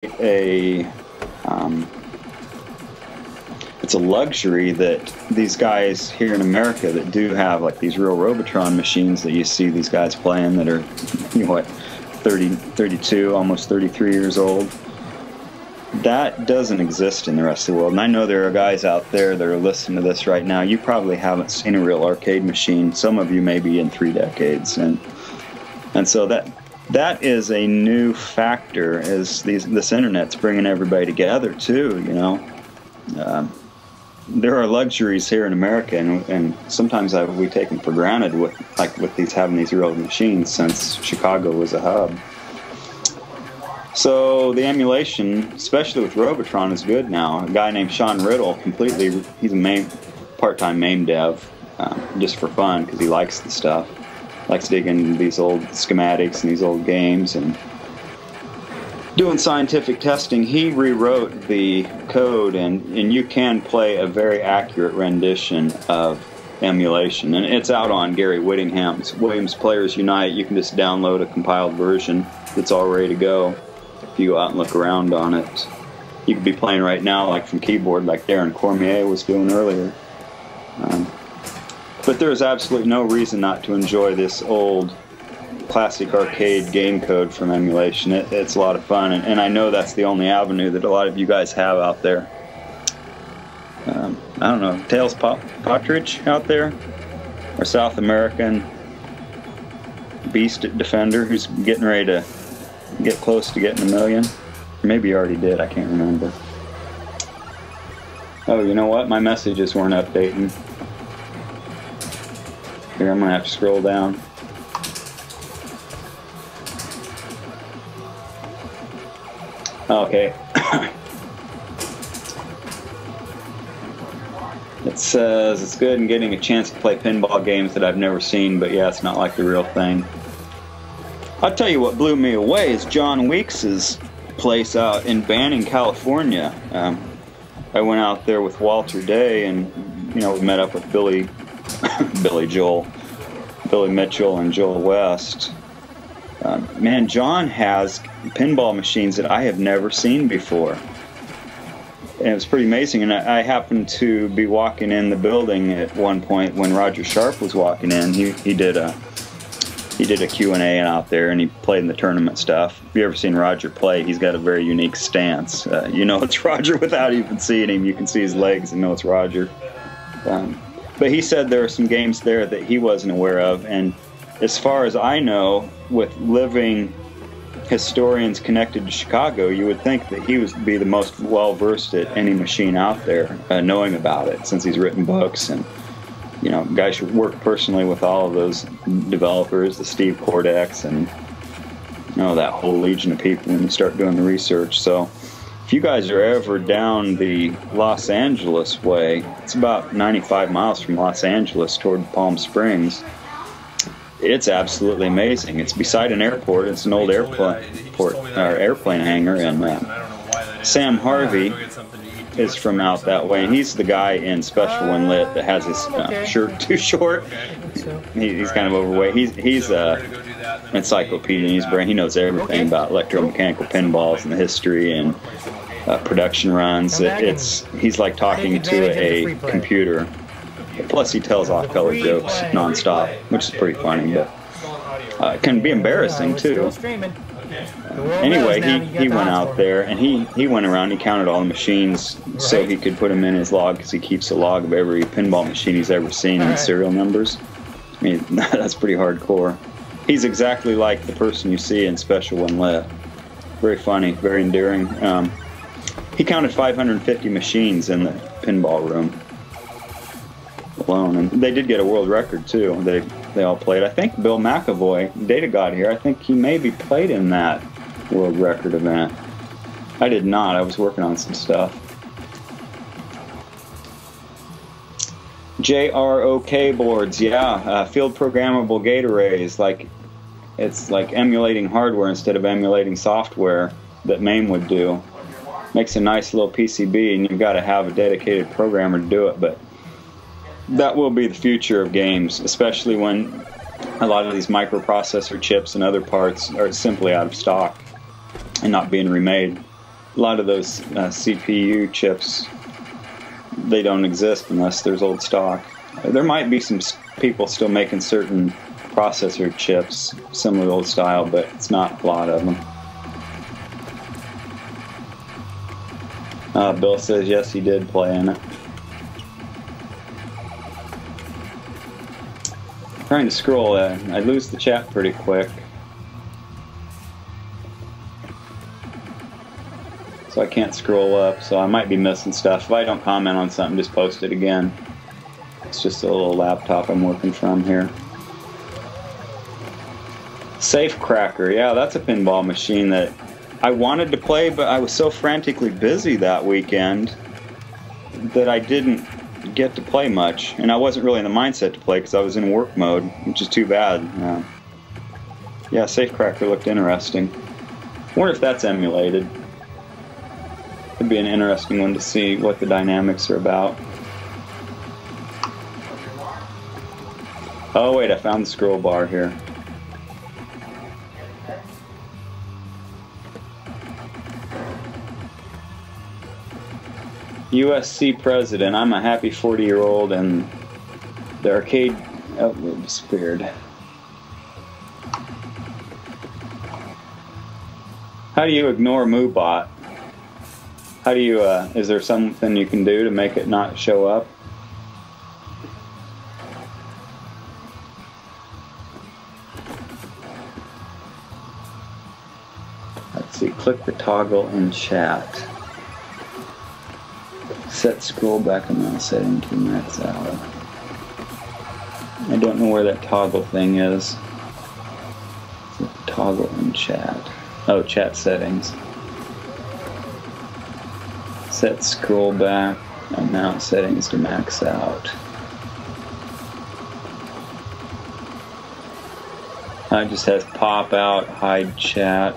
a it's a luxury that these guys here in America that do have like these real Robotron machines that you see these guys playing that are, you know what, 30, 32, almost 33 years old. That doesn't exist in the rest of the world. And I know there are guys out there that are listening to this right now. You probably haven't seen a real arcade machine. Some of you maybe in 3 decades. And so that is a new factor as this internet's bringing everybody together too, you know. There are luxuries here in America, and sometimes we take them for granted with having these real machines since Chicago was a hub. So the emulation, especially with Robotron, is good now. A guy named Sean Riddle, he's a part-time MAME dev, just for fun because he likes the stuff. Likes digging these old schematics and these old games and doing scientific testing. He rewrote the code, and you can play a very accurate rendition of emulation. And it's out on Gary Whittingham's Williams Players Unite. You can just download a compiled version that's all ready to go. If you go out and look around on it, you could be playing right now like from keyboard like Darren Cormier was doing earlier. But there's absolutely no reason not to enjoy this old classic arcade game code from emulation. It's a lot of fun, and I know that's the only avenue that a lot of you guys have out there. I don't know, Tails Partridge out there, or South American Beast Defender who's getting ready to get close to getting 1 million. Maybe he already did, I can't remember. Oh, you know what? My messages weren't updating. Here, I'm gonna have to scroll down. Okay. It says it's good in getting a chance to play pinball games that I've never seen, but yeah, it's not like the real thing. I'll tell you what blew me away is John Weeks's place out in Banning, California. I went out there with Walter Day, and we met up with Billy Mitchell and Joel West. Man, John has pinball machines that I have never seen before. And it was pretty amazing. And I happened to be walking in the building at one point when Roger Sharp was walking in. He did a Q&A out there, and he played in the tournament stuff. If you ever seen Roger play, he's got a very unique stance. You know it's Roger without even seeing him. You can see his legs and know it's Roger. But he said there are some games there that he wasn't aware of, and as far as I know, with living historians connected to Chicago, you would think that he would be the most well-versed at any machine out there, knowing about it, since he's written books. And, guys should work personally with all of those developers, the Steve Cordex, and, that whole legion of people when you start doing the research. So, if you guys are ever down the Los Angeles way, it's about 95 miles from Los Angeles toward Palm Springs. It's absolutely amazing. It's beside an airport. It's an old airplane hangar, and Sam Harvey is from out that way, and he's the guy in Special One Lit that has his shirt too short. He's kind of overweight. He's a encyclopedia. He knows everything about electromechanical pinballs and the history and production runs. He's like talking to a computer. Plus, he tells off-color jokes nonstop, which is pretty funny, but it can be embarrassing too. Anyway, he went out there, and he went around. He counted all the machines so he could put them in his log, because he keeps a log of every pinball machine he's ever seen and serial numbers. I mean, that's pretty hardcore. He's exactly like the person you see in Special One Lit. Very funny, very endearing. He counted 550 machines in the pinball room alone, and they did get a world record too. They all played. I think Bill McAvoy, Data God here, I think he maybe played in that world record event. I did not. I was working on some stuff. JROK boards, yeah, field programmable gate arrays. It's like emulating hardware instead of emulating software that MAME would do. Makes a nice little PCB, and you've got to have a dedicated programmer to do it, but that will be the future of games, especially when a lot of these microprocessor chips and other parts are simply out of stock and not being remade. a lot of those CPU chips, they don't exist unless there's old stock. There might be some people still making certain processor chips similar to old style, but it's not a lot of them. Bill says yes, he did play in it. Trying to scroll, I lose the chat pretty quick. So I can't scroll up, so I might be missing stuff. If I don't comment on something, just post it again. It's just a little laptop I'm working from here. Safe Cracker, yeah, that's a pinball machine that I wanted to play, but I was so frantically busy that weekend that I didn't get to play much. And I wasn't really in the mindset to play because I was in work mode, which is too bad. Yeah, Safe Cracker looked interesting. Wonder if that's emulated. Could be an interesting one to see what the dynamics are about. Oh wait, I found the scroll bar here. USC president, I'm a happy 40-year-old and the arcade outlet disappeared. How do you ignore MooBot? How do you, is there something you can do to make it not show up? Let's see, click the toggle in chat. Set scroll back amount setting to max out. I don't know where that toggle thing is. Toggle in chat. Oh, chat settings. Set scroll back amount settings to max out. It just has pop out, hide chat,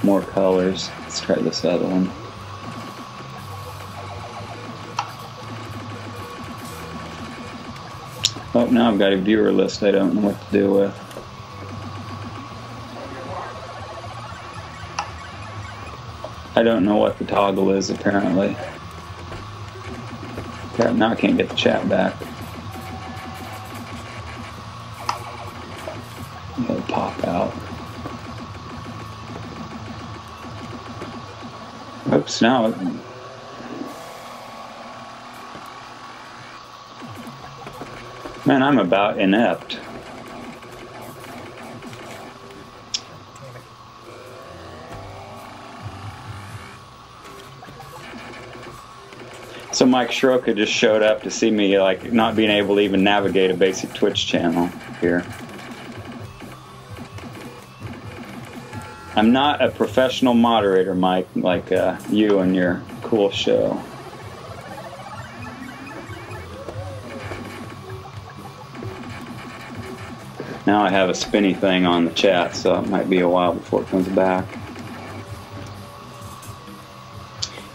more colors. Let's try this other one. Oh, now I've got a viewer list I don't know what to do with. I don't know what the toggle is, apparently. Now I can't get the chat back. It'll pop out. Oops, now it... Man, I'm about inept. So Mike Schroka just showed up to see me, like, not being able to even navigate a basic Twitch channel here. I'm not a professional moderator, Mike, like you and your cool show. Now I have a spinny thing on the chat, so it might be a while before it comes back.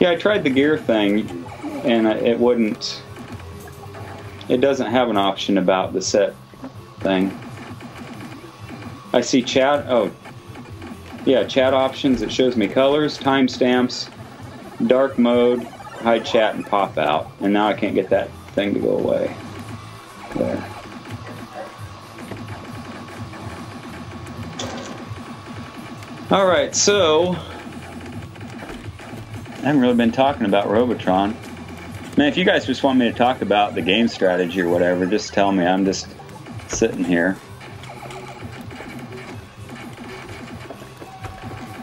Yeah, I tried the gear thing, and it wouldn't... It doesn't have an option about the set thing. I see chat... Oh, yeah, chat options. It shows me colors, timestamps, dark mode, hide chat, and pop out. And now I can't get that thing to go away. There. Alright, so... I haven't really been talking about Robotron. Man, if you guys just want me to talk about the game strategy or whatever, just tell me. I'm just sitting here.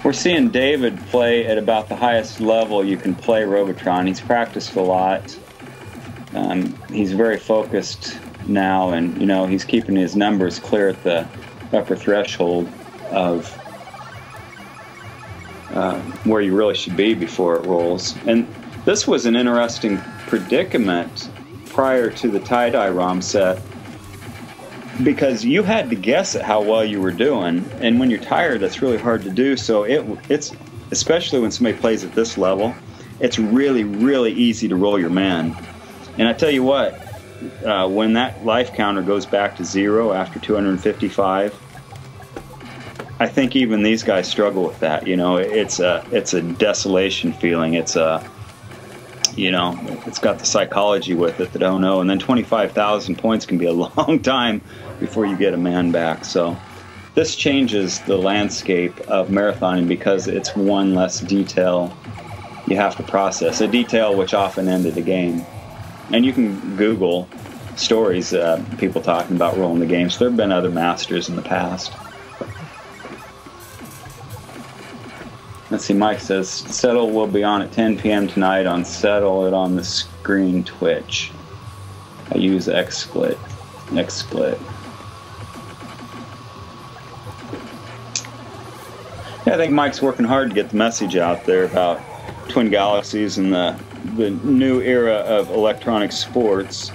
We're seeing David play at about the highest level you can play Robotron. He's practiced a lot. He's very focused now, and you know, he's keeping his numbers clear at the upper threshold of where you really should be before it rolls. And this was an interesting predicament prior to the tie-dye ROM set, because you had to guess at how well you were doing, and when you're tired, that's really hard to do. So it's especially when somebody plays at this level, it's really, really easy to roll your man. And I tell you what, when that life counter goes back to 0 after 255, I think even these guys struggle with that. You know, it's a desolation feeling. It's a, you know, it's got the psychology with it that I don't know. And then 25,000 points can be a long time before you get a man back. So this changes the landscape of marathoning because it's one less detail you have to process, a detail which often ended the game. And you can Google stories, people talking about rolling the games. There have been other masters in the past. Let's see, Mike says, Settle will be on at 10 p.m. tonight on Settle It on the Screen Twitch. I use XSplit. Yeah, I think Mike's working hard to get the message out there about Twin Galaxies and the new era of electronic sports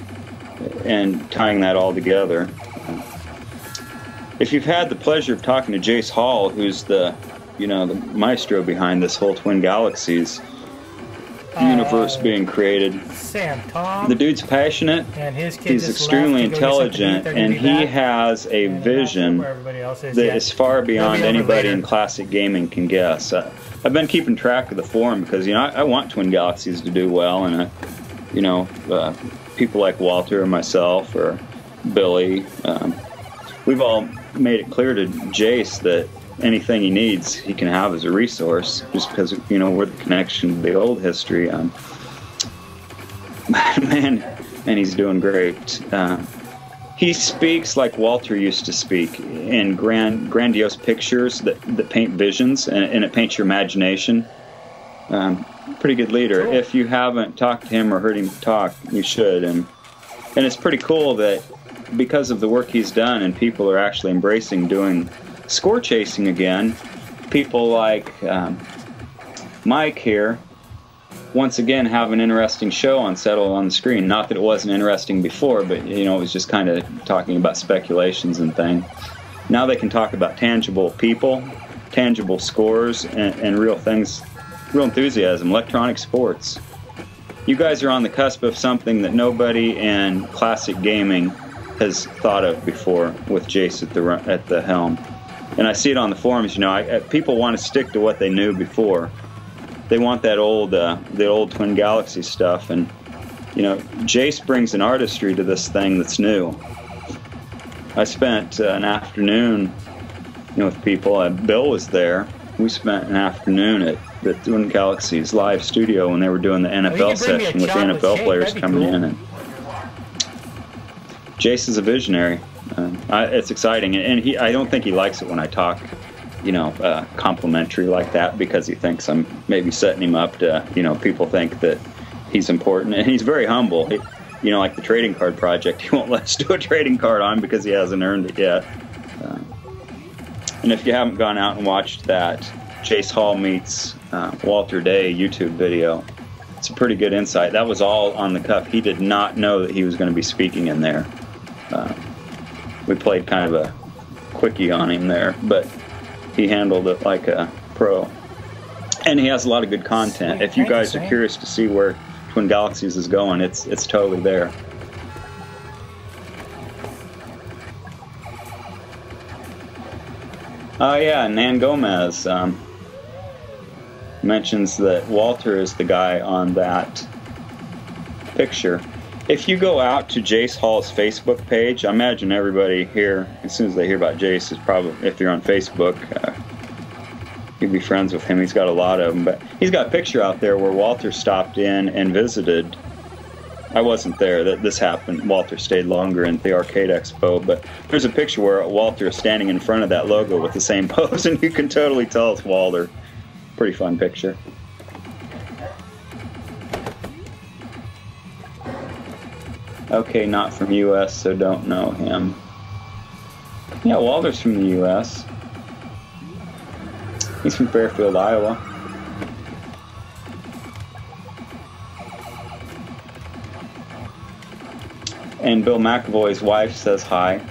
and tying that all together. If you've had the pleasure of talking to Jace Hall, who's the maestro behind this whole Twin Galaxies universe being created. Tom. The dude's passionate, and his kid he's extremely intelligent, and he has a vision that is far beyond anybody in classic gaming can guess. I've been keeping track of the forum because, you know, I want Twin Galaxies to do well, and, people like Walter or myself or Billy, we've all made it clear to Jace that anything he needs, he can have as a resource, just because, you know, we're the connection to the old history. Man, and he's doing great. He speaks like Walter used to speak, in grandiose pictures that paint visions, and it paints your imagination. Pretty good leader. Cool. If you haven't talked to him or heard him talk, you should. And it's pretty cool that because of the work he's done, and people are actually embracing doing score chasing again, people like Mike here once again have an interesting show on Settle on the Screen. Not that it wasn't interesting before, but, you know, it was just kind of talking about speculations and things. Now they can talk about tangible people, tangible scores, and real things, real enthusiasm, electronic sports. You guys are on the cusp of something that nobody in classic gaming has thought of before, with Jace at the helm. And I see it on the forums. You know, people want to stick to what they knew before. They want that the old Twin Galaxy stuff, and, you know, Jace brings an artistry to this thing that's new. I spent an afternoon, you know, with people. Bill was there. We spent an afternoon at the Twin Galaxies live studio when they were doing the NFL session with the NFL players coming in. And Jace is a visionary. It's exciting, and I don't think he likes it when I talk, you know, complimentary like that, because he thinks I'm maybe setting him up to, you know, people think that he's important, and he's very humble. You know, like the trading card project, he won't let us do a trading card on because he hasn't earned it yet. And if you haven't gone out and watched that Jace Hall meets Walter Day YouTube video, it's a pretty good insight. That was all on the cuff. He did not know that he was going to be speaking in there. We played kind of a quickie on him there, but he handled it like a pro. And he has a lot of good content. If you guys are curious to see where Twin Galaxies is going, it's totally there. Oh yeah, Nan Gomez mentions that Walter is the guy on that picture. If you go out to Jace Hall's Facebook page, I imagine everybody here, as soon as they hear about Jace, is probably, if you're on Facebook, you'd be friends with him. He's got a lot of them, but he's got a picture out there where Walter stopped in and visited. I wasn't there. This happened. Walter stayed longer in the Arcade Expo, but there's a picture where Walter is standing in front of that logo with the same pose, and you can totally tell it's Walter. Pretty fun picture. Okay, not from U.S., so don't know him. Yeah, Walter's from the U.S. He's from Fairfield, Iowa. And Bill McAvoy's wife says hi.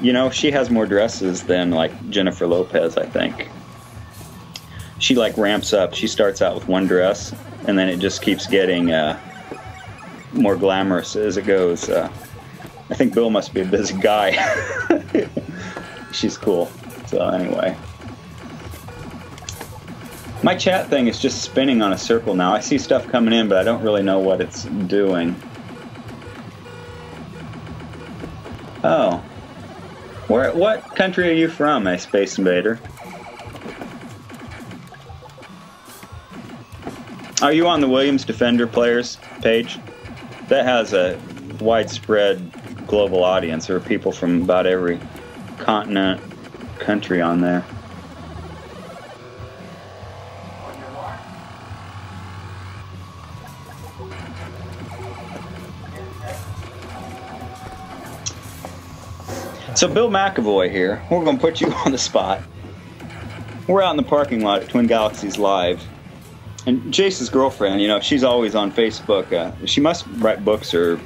You know, she has more dresses than, like, Jennifer Lopez, I think. She, like, ramps up. She starts out with one dress, and then it just keeps getting more glamorous as it goes. I think Bill must be a busy guy. she's cool. So anyway. My chat thing is just spinning on a circle now. I see stuff coming in, but I don't really know what it's doing. Oh. What country are you from, Space Invader? Are you on the Williams Defender Players page? That has a widespread global audience. There are people from about every continent, country on there. So Bill McAvoy here, we're going to put you on the spot. We're out in the parking lot at Twin Galaxies Live. And Jace's girlfriend, you know, she's always on Facebook. She must write books or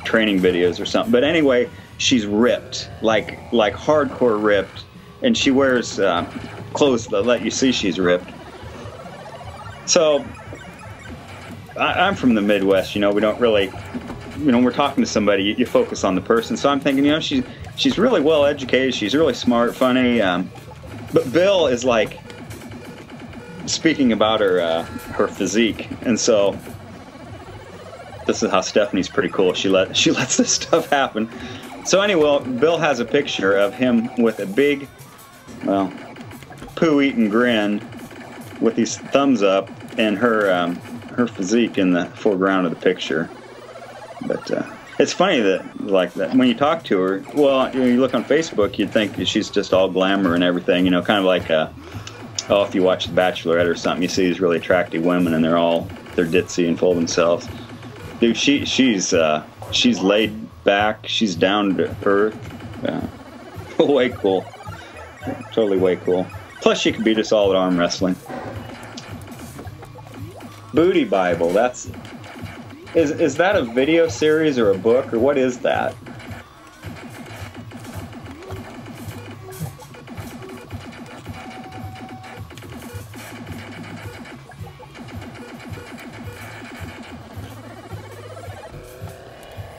training videos or something. But anyway, she's ripped, like hardcore ripped. And she wears clothes that let you see she's ripped. So I'm from the Midwest, you know, we don't really, you know, when we're talking to somebody, you focus on the person. So I'm thinking, you know, she's really well educated, she's really smart, funny. But Bill is like speaking about her physique, and so this is how Stephanie's pretty cool. She lets this stuff happen. So anyway, Bill has a picture of him with a big, well, poo-eating grin with these thumbs up, and her physique in the foreground of the picture. But it's funny that when you talk to her, well, you look on Facebook, you'd think that she's just all glamour and everything, you know, kind of like oh, if you watch The Bachelorette or something, you see these really attractive women and they're ditzy and full of themselves. Dude, she's laid back, she's down to earth, way cool, totally way cool. Plus, she could beat us all at arm wrestling. Booty Bible, is that a video series or a book, or what is that?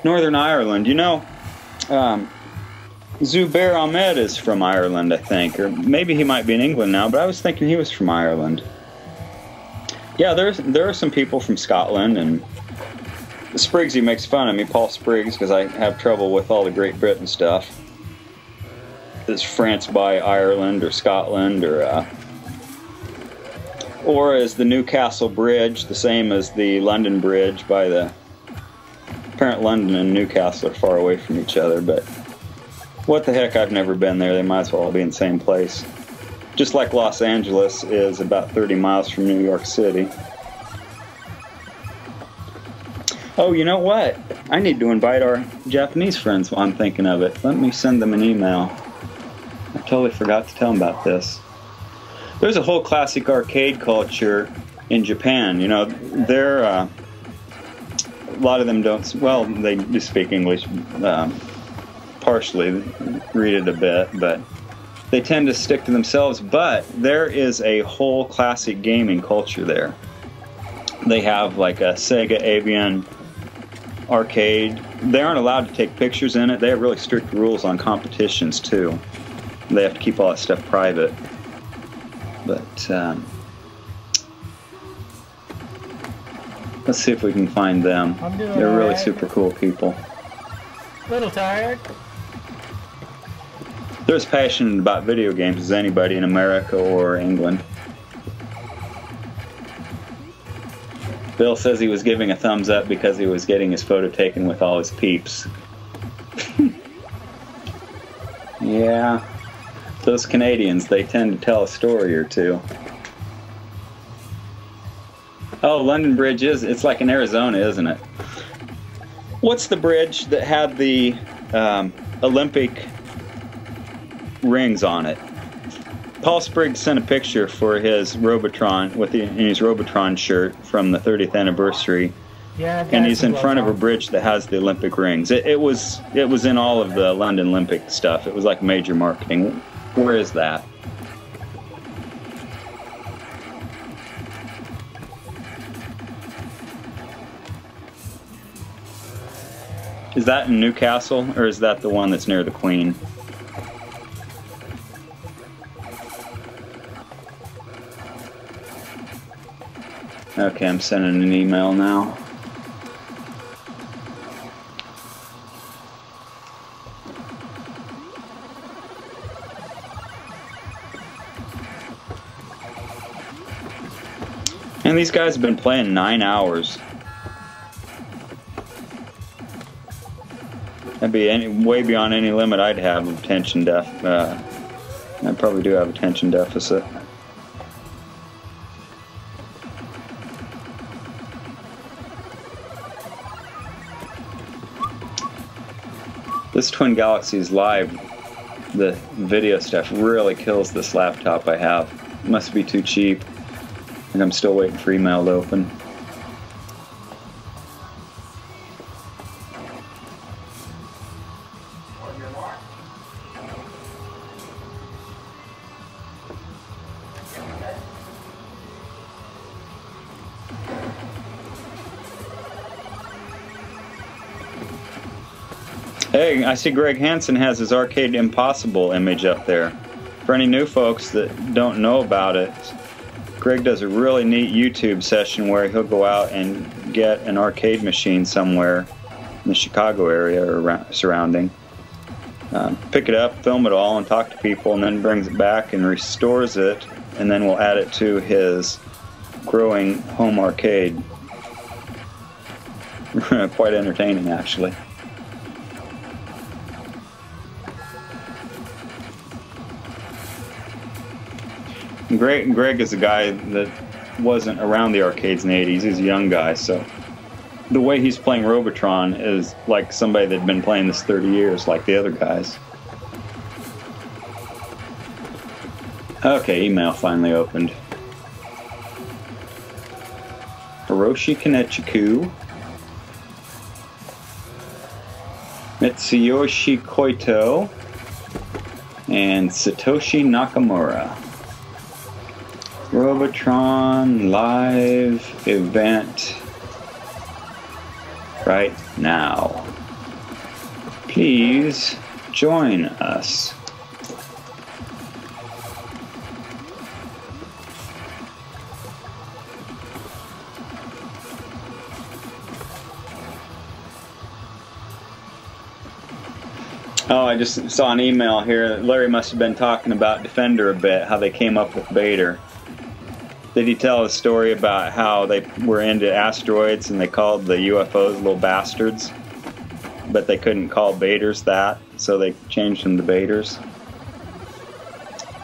Northern Ireland, you know, Zubair Ahmed is from Ireland, I think, or maybe he might be in England now, but I was thinking he was from Ireland. Yeah, there are some people from Scotland, and Spriggsy makes fun of me, Paul Spriggs, because I have trouble with all the Great Britain stuff. It's France by Ireland or Scotland, or is the Newcastle Bridge the same as the London Bridge by the... Apparently London and Newcastle are far away from each other, but what the heck, I've never been there. They might as well all be in the same place. Just like Los Angeles is about 30 miles from New York City. Oh, you know what? I need to invite our Japanese friends while I'm thinking of it. Let me send them an email. I totally forgot to tell them about this. There's a whole classic arcade culture in Japan. You know, they're... a lot of them don't, well, they do speak English, partially, read it a bit, but they tend to stick to themselves. But there is a whole classic gaming culture there. They have like a Sega Avian arcade. They aren't allowed to take pictures in it. They have really strict rules on competitions too. They have to keep all that stuff private. But let's see if we can find them. They're really super cool people. Little tired. They're as passionate about video games as anybody in America or England. Bill says he was giving a thumbs up because he was getting his photo taken with all his peeps. Yeah, those Canadians, they tend to tell a story or two. Oh, London Bridge it's like in Arizona, isn't it? What's the bridge that had the Olympic rings on it? Paul Spriggs sent a picture for his Robotron in his Robotron shirt from the 30th anniversary. Yeah, and he's in front of a bridge that has the Olympic rings. It was in all of the London Olympic stuff. It was like major marketing. Where is that? Is that in Newcastle, or is that the one that's near the Queen? Okay, I'm sending an email now. And these guys have been playing 9 hours. That'd be way beyond any limit I'd have of attention I probably do have attention deficit. This Twin Galaxies Live, the video stuff really kills this laptop I have. It must be too cheap. And I'm still waiting for email to open. Hey, I see Greg Hansen has his Arcade Impossible image up there. For any new folks that don't know about it, Greg does a really neat YouTube session where he'll go out and get an arcade machine somewhere in the Chicago area or surrounding. Pick it up, film it all, and talk to people, and then brings it back and restores it, and then we'll add it to his growing home arcade. Quite entertaining, actually. Greg is a guy that wasn't around the arcades in the 80s. He's a young guy, so the way he's playing Robotron is like somebody that'd been playing this 30 years, like the other guys. Okay, email finally opened. Hiroshi Kanechiku, Mitsuyoshi Koito, and Satoshi Nakamura. Robotron live event right now. Please join us. Oh, I just saw an email here. Larry must have been talking about Defender a bit, how they came up with Vader. Did he tell a story about how they were into asteroids and they called the UFOs little bastards? But they couldn't call Baders that, so they changed them to Baders.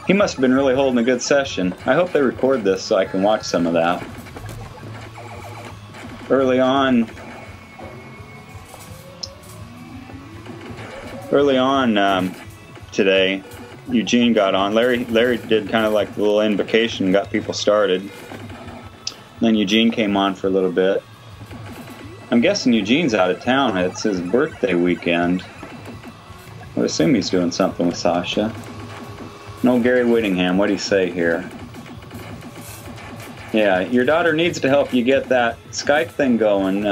He must have been really holding a good session. I hope they record this so I can watch some of that. Early on today, Eugene got on. Larry did kind of like the little invocation and got people started. Then Eugene came on for a little bit. I'm guessing Eugene's out of town. It's his birthday weekend. I would assume he's doing something with Sasha. No, Gary Whittingham, what do you say here? Yeah, your daughter needs to help you get that Skype thing going.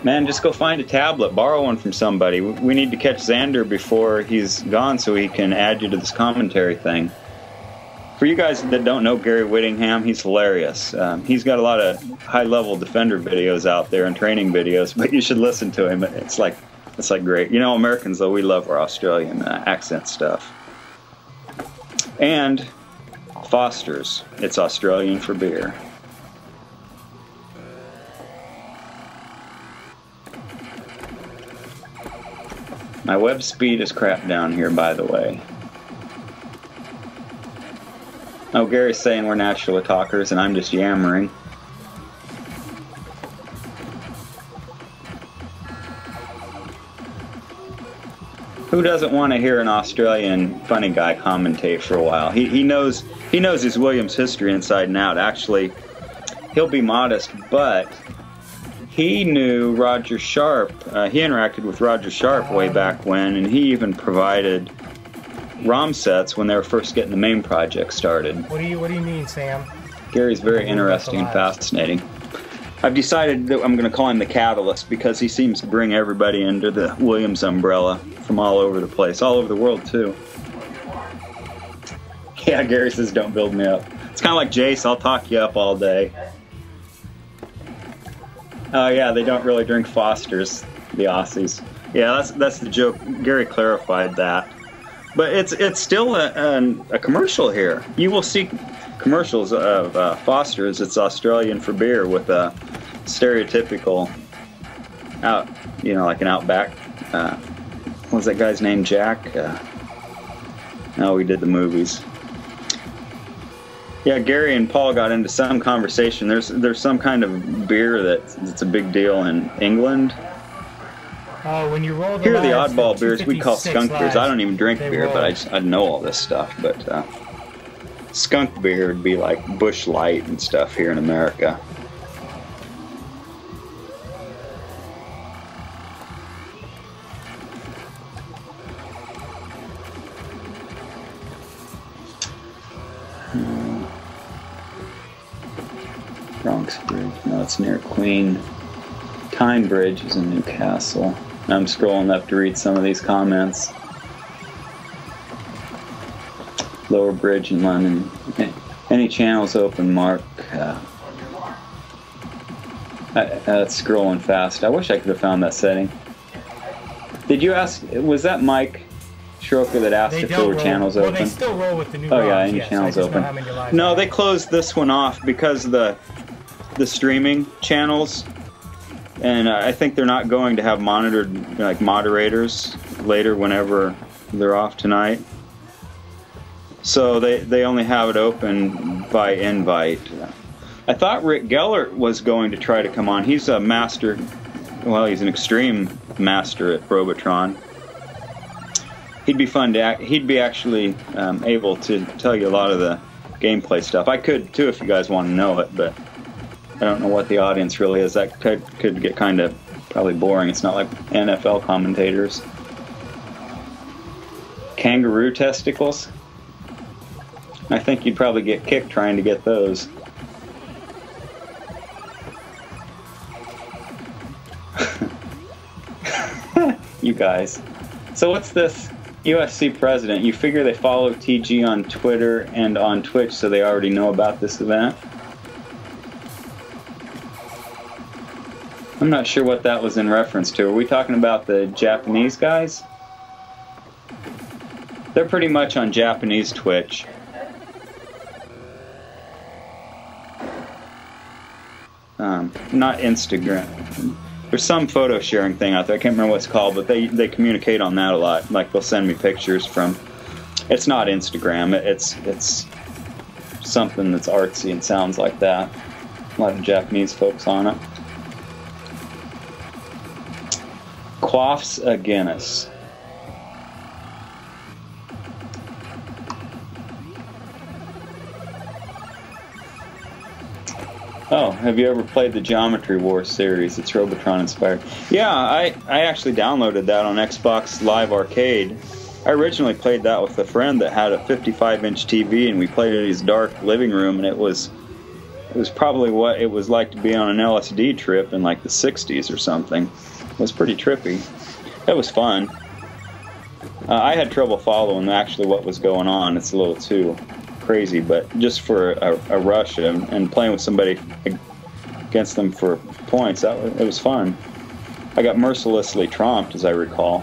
Man, just go find a tablet, borrow one from somebody. We need to catch Xander before he's gone so he can add you to this commentary thing. For you guys that don't know Gary Whittingham, he's hilarious. He's got a lot of high-level Defender videos out there and training videos, but you should listen to him. It's like great. You know, Americans, though, we love our Australian accent stuff. And Foster's. It's Australian for beer. My web speed is crap down here, by the way. Oh, Gary's saying we're natural talkers and I'm just yammering. Who doesn't want to hear an Australian funny guy commentate for a while? He knows his Williams history inside and out. Actually, he'll be modest, but he knew Roger Sharp. He interacted with Roger Sharp way back when, and he even provided ROM sets when they were first getting the MAME project started. What do you mean, Sam? Gary's very interesting and fascinating. I've decided that I'm going to call him the Catalyst because he seems to bring everybody under the Williams umbrella from all over the place, all over the world too. Yeah, Gary says don't build me up. It's kind of like Jace, I'll talk you up all day. Oh yeah, they don't really drink Fosters, the Aussies. Yeah, that's the joke. Gary clarified that. But it's still a commercial here. You will see commercials of Foster's. It's Australian for beer with a stereotypical out, like an Outback. What was that guy's name? Jack? No, we did the movies. Yeah, Gary and Paul got into some conversation. There's some kind of beer that's a big deal in England. When you roll the Here are the lives, oddball beers we call skunk beers. lives, I don't even drink beer, roll. but I know all this stuff. But skunk beer would be like Busch Light and stuff here in America. Bronx Bridge. No, it's near Queen. Tyne Bridge is in Newcastle. I'm scrolling up to read some of these comments. Lower Bridge in London. Any channels open, Mark? That's scrolling fast. I wish I could have found that setting. Did you ask? Was that Mike Schroeder that asked if there were channels open? Well, they still roll with the new Oh yeah, ROMs, any yes. channels I just open. know how many lives No, there they are. closed this one off because the streaming channels, and I think they're not going to have monitored like moderators later whenever they're off tonight. So they only have it open by invite. I thought Rick Gellert was going to try to come on. He's a master. Well, he's an extreme master at Robotron. He'd be fun to he'd be actually able to tell you a lot of the gameplay stuff. I could too if you guys want to know it, but I don't know what the audience really is. That could get kind of probably boring. It's not like NFL commentators. Kangaroo testicles? I think you'd probably get kicked trying to get those. You guys. So what's this USC president? You figure they follow TG on Twitter and on Twitch, so they already know about this event? I'm not sure what that was in reference to. Are we talking about the Japanese guys? They're pretty much on Japanese Twitch. Not Instagram. There's some photo sharing thing out there. I can't remember what it's called, but they communicate on that a lot. Like they'll send me pictures from. It's not Instagram. It's something that's artsy and sounds like that. A lot of Japanese folks on it. Quaffs a Guinness. Oh, have you ever played the Geometry Wars series? It's Robotron inspired. Yeah, I actually downloaded that on Xbox Live Arcade. I originally played that with a friend that had a 55-inch TV, and we played it in his dark living room, and it was probably what it was like to be on an LSD trip in like the 60s or something. It was pretty trippy. It was fun. I had trouble following actually what was going on. It's a little too crazy, but just for a rush and playing with somebody against them for points, it was fun. I got mercilessly tromped, as I recall,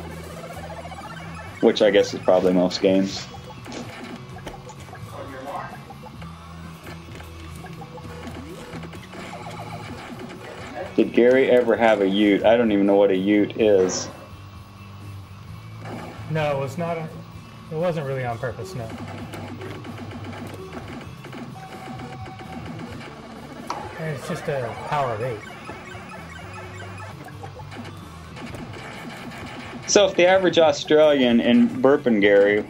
which I guess is probably most games. Did Gary ever have a ute? I don't even know what a ute is. No, it was not. It wasn't really on purpose. No. It's just a power of 8. So if the average Australian in Burpengary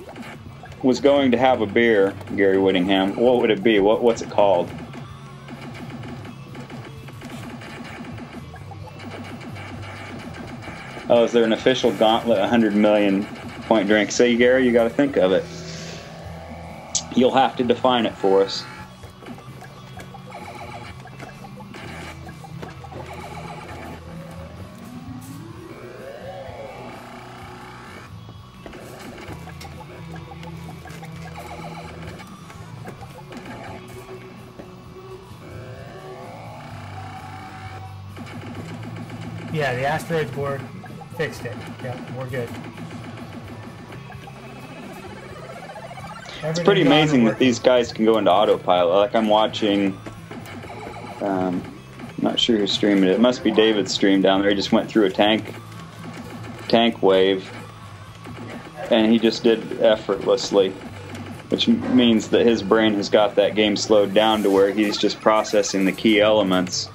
was going to have a beer, Gary Whittingham, what would it be? What's it called? Oh, is there an official Gauntlet 100 million point drink? Say, Gary, you got to think of it. You'll have to define it for us. Yeah, the asteroids board fixed it. Yep, we're good. It's pretty amazing that these guys can go into autopilot. Like I'm watching, I'm not sure who's streaming it. It must be David's stream down there. He just went through a tank wave, and he just did effortlessly, which means that his brain has got that game slowed down to where he's just processing the key elements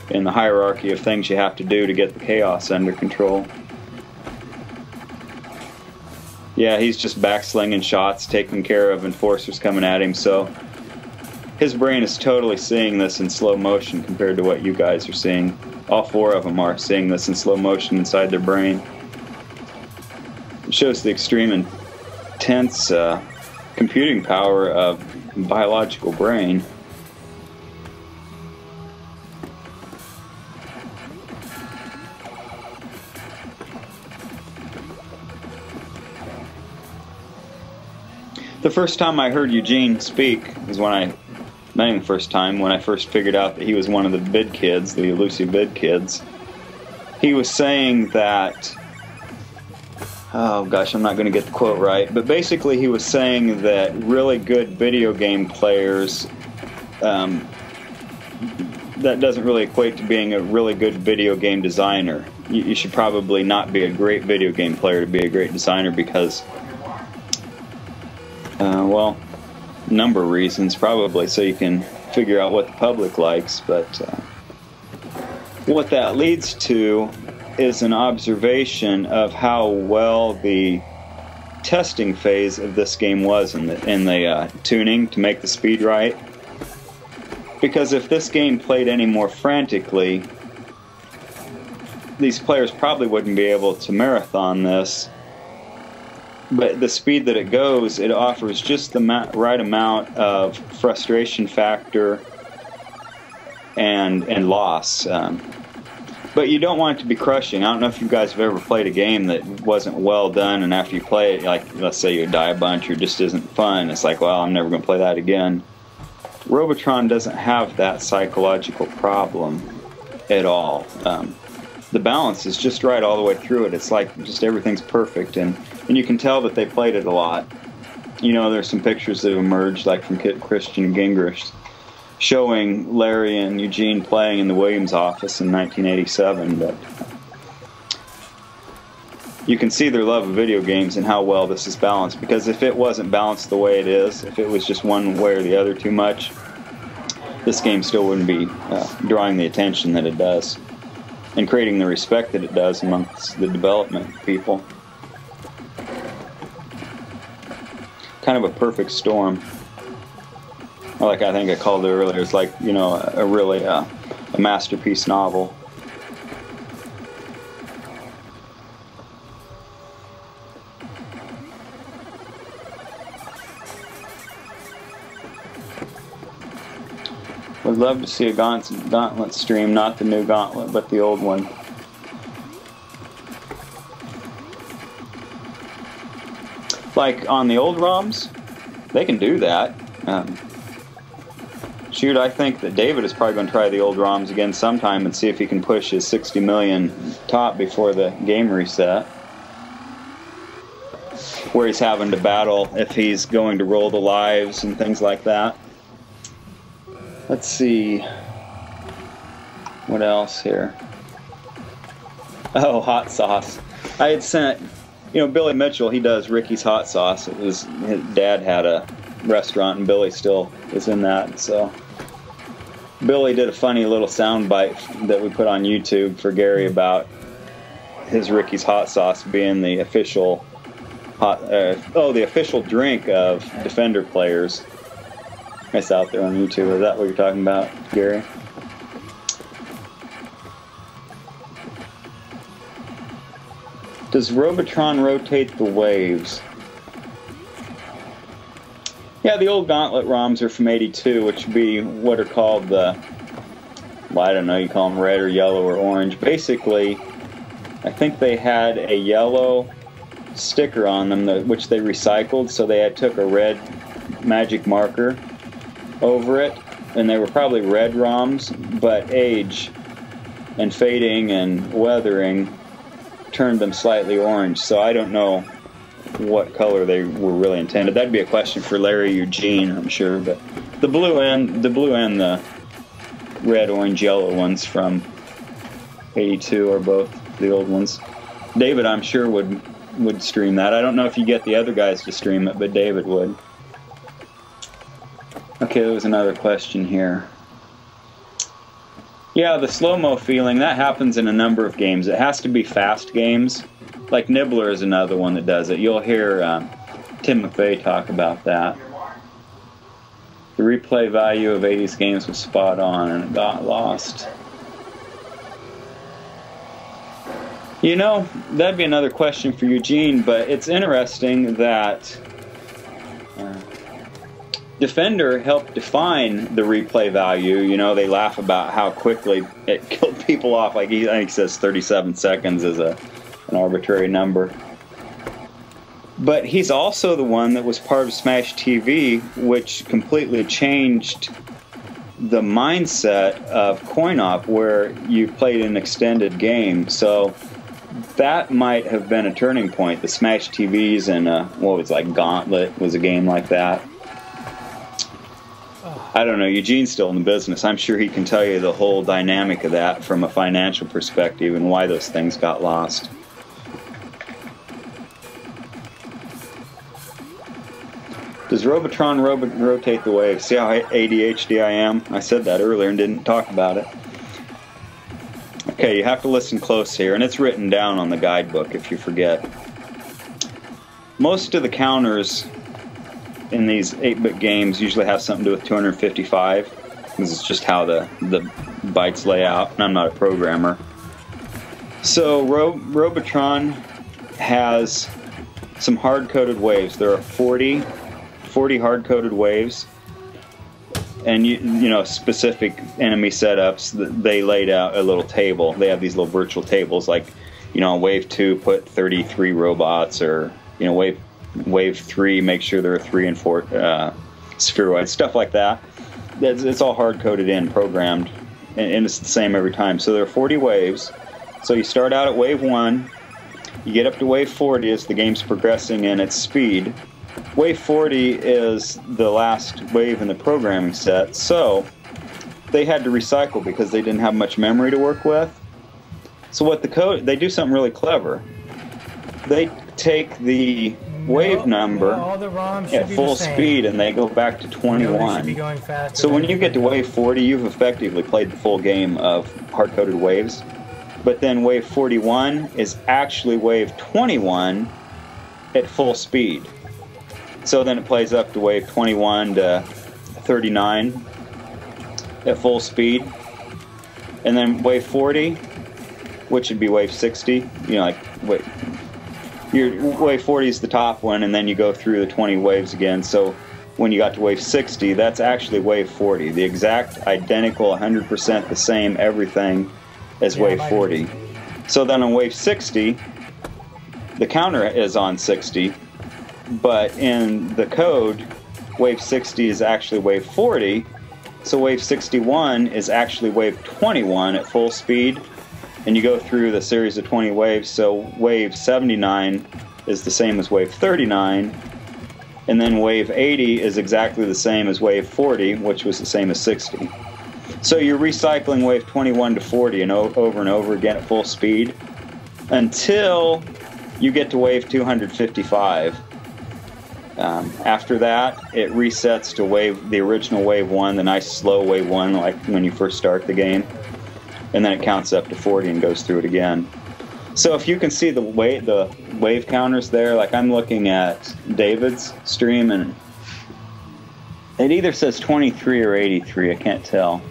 in the hierarchy of things you have to do to get the chaos under control. Yeah, he's just backslinging shots, taking care of enforcers coming at him, so his brain is totally seeing this in slow motion compared to what you guys are seeing. All four of them are seeing this in slow motion inside their brain. It shows the extreme intense computing power of biological brain. The first time I heard Eugene speak was not even the first time, when I first figured out that he was one of the bid kids, the elusive bid kids. He was saying that, oh gosh, I'm not going to get the quote right, but basically he was saying that really good video game players, that doesn't really equate to being a really good video game designer. You should probably not be a great video game player to be a great designer because, well, number of reasons probably, so you can figure out what the public likes, but what that leads to is an observation of how well the testing phase of this game was in the tuning to make the speed right. Because if this game played any more frantically, these players probably wouldn't be able to marathon this. But the speed that it goes, it offers just the right amount of frustration factor and loss. But you don't want it to be crushing. I don't know if you guys have ever played a game that wasn't well done, and after you play it, like let's say you die a bunch or just isn't fun, it's like, well, I'm never going to play that again. Robotron doesn't have that psychological problem at all. The balance is just right all the way through it. It's like just everything's perfect, and you can tell that they played it a lot. You know, there's some pictures that have emerged, like from Christian Gingrich, showing Larry and Eugene playing in the Williams office in 1987, but you can see their love of video games and how well this is balanced, because if it wasn't balanced the way it is, if it was just one way or the other too much, this game still wouldn't be drawing the attention that it does and creating the respect that it does amongst the development people. Kind of a perfect storm. Like I think I called it earlier, it's like, you know, a really a masterpiece novel. Would love to see a Gauntlet stream, not the new Gauntlet, but the old one. Like on the old ROMs, they can do that. Shoot, I think that David is probably going to try the old ROMs again sometime and see if he can push his 60 million top before the game reset. Where he's having to battle if he's going to roll the lives and things like that. Let's see. What else here? Oh, hot sauce. I had sent, you know, Billy Mitchell, he does Ricky's Hot Sauce. It was, his dad had a restaurant and Billy still is in that, so Billy did a funny little sound bite that we put on YouTube for Gary about his Ricky's Hot Sauce being the official the official drink of Defender players. It's out there on YouTube. Is that what you're talking about, Gary? Does Robotron rotate the waves? Yeah, the old Gauntlet ROMs are from '82, which would be what are called the, well, I don't know, you call them red or yellow or orange. Basically, I think they had a yellow sticker on them, which they recycled, so they took a red magic marker over it, and they were probably red ROMs, but age and fading and weathering turned them slightly orange. So I don't know what color they were really intended. That'd be a question for Larry Eugene, I'm sure. But the blue and the red, orange, yellow ones from '82 are both the old ones. David, I'm sure, would stream that. I don't know if you get the other guys to stream it, but David would. Okay, there was another question here. Yeah, the slow-mo feeling, that happens in a number of games. It has to be fast games. Like Nibbler is another one that does it. You'll hear Tim McVeigh talk about that. The replay value of 80s games was spot on and it got lost. You know, that'd be another question for Eugene, but it's interesting that Defender helped define the replay value. You know, they laugh about how quickly it killed people off. Like I think he says 37 seconds is an arbitrary number. But he's also the one that was part of Smash TV, which completely changed the mindset of coin-op, where you played an extended game. So that might have been a turning point. The Smash TVs and what was like Gauntlet was a game like that. I don't know. Eugene's still in the business. I'm sure he can tell you the whole dynamic of that from a financial perspective and why those things got lost. Does Robotron rotate the waves? See how ADHD I am? I said that earlier and didn't talk about it. Okay, you have to listen close here, and it's written down on the guidebook if you forget. Most of the counters in these 8-bit games usually have something to do with 255, because it's just how the bytes lay out, and I'm not a programmer. So Robotron has some hard-coded waves. There are 40 hard-coded waves, and you know, specific enemy setups, they laid out a little table. They have these little virtual tables, like, you know, wave 2 put 33 robots, or, you know, wave 3 make sure there are 3 and 4 spheroids, stuff like that. It's all hard-coded in, programmed, and it's the same every time. So there are 40 waves. So you start out at wave 1, you get up to wave 40 as the game's progressing in its speed. Wave 40 is the last wave in the programming set, so they had to recycle because they didn't have much memory to work with. So what they do something really clever. They take the wave number at full speed and they go back to 21. So when you get to wave 40, you've effectively played the full game of hard-coded waves. But then wave 41 is actually wave 21 at full speed. So then it plays up to wave 21 to 39 at full speed. And then wave 40, which would be wave 60, you know, like, wave 40 is the top one, and then you go through the 20 waves again. So when you got to wave 60, that's actually wave 40. The exact identical, 100% the same everything as wave 40. So then on wave 60, the counter is on 60, but in the code, wave 60 is actually wave 40, so wave 61 is actually wave 21 at full speed, and you go through the series of 20 waves, so wave 79 is the same as wave 39, and then wave 80 is exactly the same as wave 40, which was the same as 60. So you're recycling wave 21 to 40 and over and over again at full speed until you get to wave 255. After that, it resets to the original wave 1, the nice slow wave 1, like when you first start the game, and then it counts up to 40 and goes through it again. So if you can see the wave counters there, like I'm looking at David's stream, and it either says 23 or 83, I can't tell.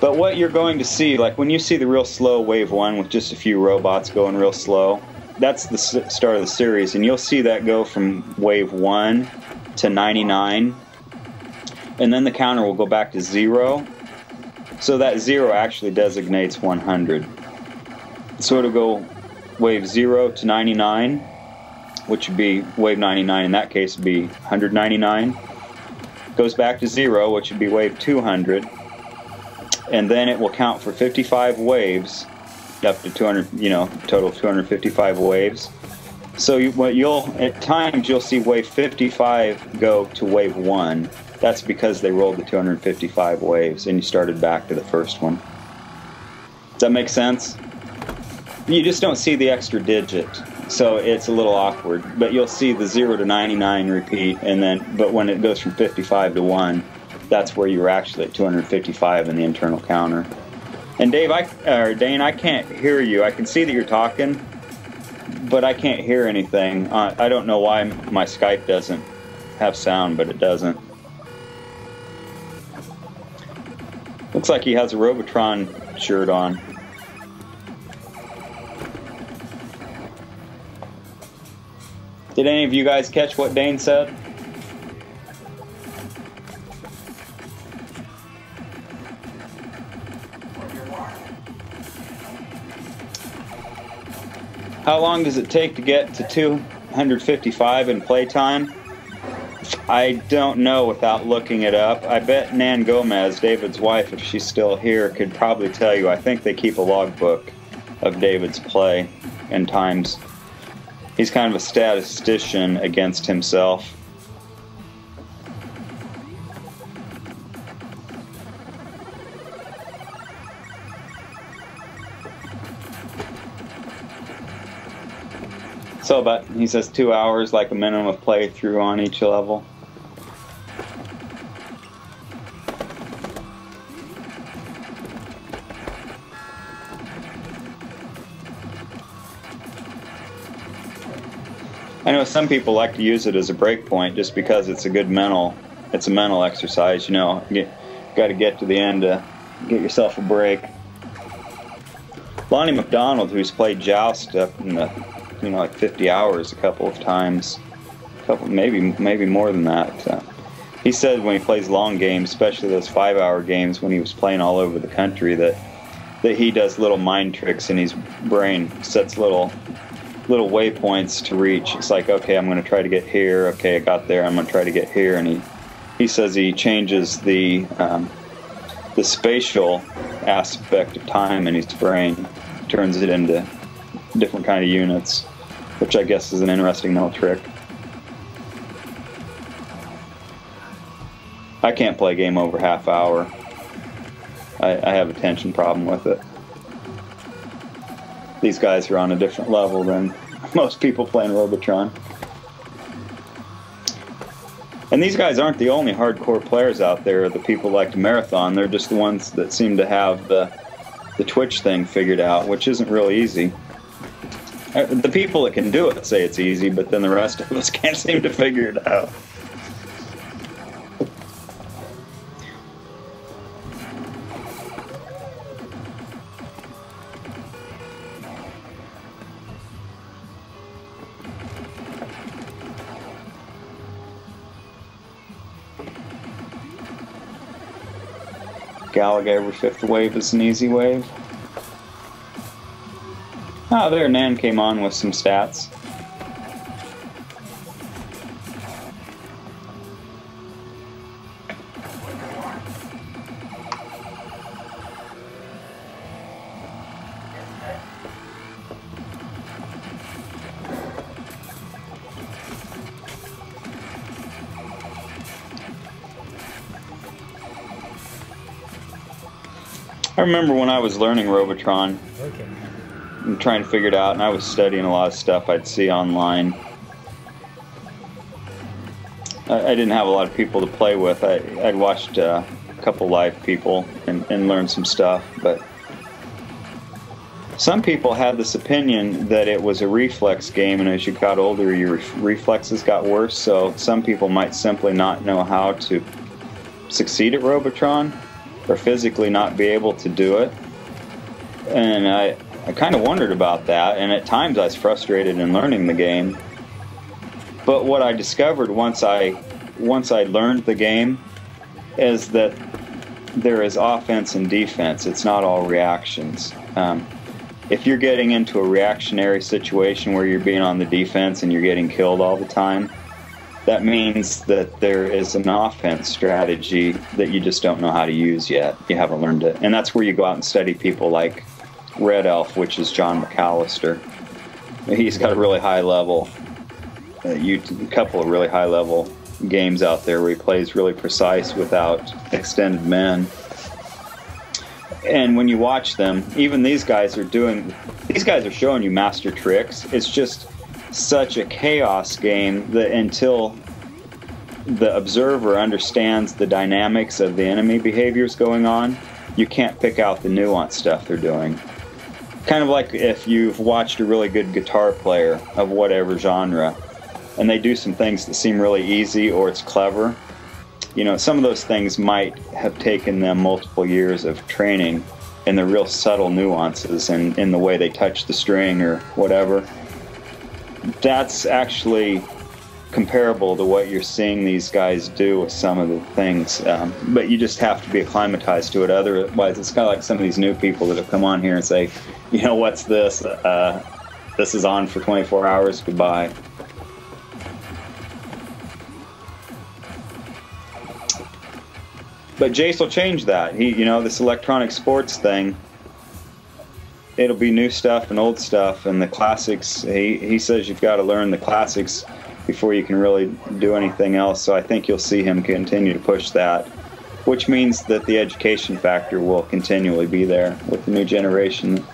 But what you're going to see, like when you see the real slow wave 1 with just a few robots going real slow, that's the start of the series, and you'll see that go from wave 1 to 99, and then the counter will go back to 0. So that 0 actually designates 100. So it'll go wave 0 to 99, which would be wave 99 in that case would be 199. Goes back to 0, which would be wave 200. and then it will count for 55 waves, up to 200, total of 255 waves. So at times you'll see wave 55 go to wave 1. That's because they rolled the 255 waves and you started back to the first one. Does that make sense? You just don't see the extra digit, so it's a little awkward. But you'll see the 0 to 99 repeat, but when it goes from 55 to 1, that's where you're actually at 255 in the internal counter. And Dane, I can't hear you. I can see that you're talking, but I can't hear anything. I don't know why my Skype doesn't have sound, but it doesn't. Looks like he has a Robotron shirt on. Did any of you guys catch what Dane said? How long does it take to get to 255 in playtime? I don't know without looking it up. I bet Nan Gomez, David's wife, if she's still here, could probably tell you. I think they keep a logbook of David's play and times. He's kind of a statistician against himself. So he says 2 hours, like a minimum of playthrough on each level. I know some people like to use it as a break point just because it's a mental exercise. You got to get to the end to get yourself a break. Lonnie McDonald, who's played Joust up in the like 50 hours a couple of times, maybe more than that. He said when he plays long games, especially those 5-hour games when he was playing all over the country, that he does little mind tricks in his brain, sets little waypoints to reach. It's like, okay, I'm going to try to get here. Okay, I got there. I'm going to try to get here. And he says he changes the spatial aspect of time in his brain, turns it into different kind of units, which I guess is an interesting mental trick. I can't play a game over half hour. I have a tension problem with it. These guys are on a different level than most people playing Robotron. And these guys aren't the only hardcore players out there, the people like to marathon. They're just the ones that seem to have the Twitch thing figured out, which isn't really easy. The people that can do it say it's easy, but then the rest of us can't seem to figure it out. Gallagher, every 5th wave is an easy wave. Oh, there Nan came on with some stats. I remember when I was learning Robotron, and trying to figure it out, and I was studying a lot of stuff I'd see online. I didn't have a lot of people to play with. I'd watched a couple live people and learned some stuff, but some people had this opinion that it was a reflex game, and as you got older your reflexes got worse, so some people might simply not know how to succeed at Robotron, or physically not be able to do it. And I kind of wondered about that, and at times I was frustrated in learning the game. But what I discovered once I learned the game is that there is offense and defense. It's not all reactions. If you're getting into a reactionary situation where you're being on the defense and you're getting killed all the time, that means that there is an offense strategy that you just don't know how to use yet. You haven't learned it. And that's where you go out and study people like Red Elf, which is John McAllister. He's got a really high level, a couple of really high level games out there where he plays really precise without extended men. And when you watch them, even these guys are showing you master tricks. It's just such a chaos game that until the observer understands the dynamics of the enemy behaviors going on, you can't pick out the nuanced stuff they're doing. Kind of like if you've watched a really good guitar player of whatever genre, and they do some things that seem really easy or it's clever. You know, some of those things might have taken them multiple years of training in the real subtle nuances and in the way they touch the string or whatever. That's actually comparable to what you're seeing these guys do with some of the things, but you just have to be acclimatized to it. Otherwise, it's kind of like some of these new people that have come on here and say, you know, what's this? This is on for 24 hours, goodbye. But Jace will change that. You know, this electronic sports thing, it'll be new stuff and old stuff, and the classics, he says you've got to learn the classics before you can really do anything else. So I think you'll see him continue to push that, which means that the education factor will continually be there with the new generation.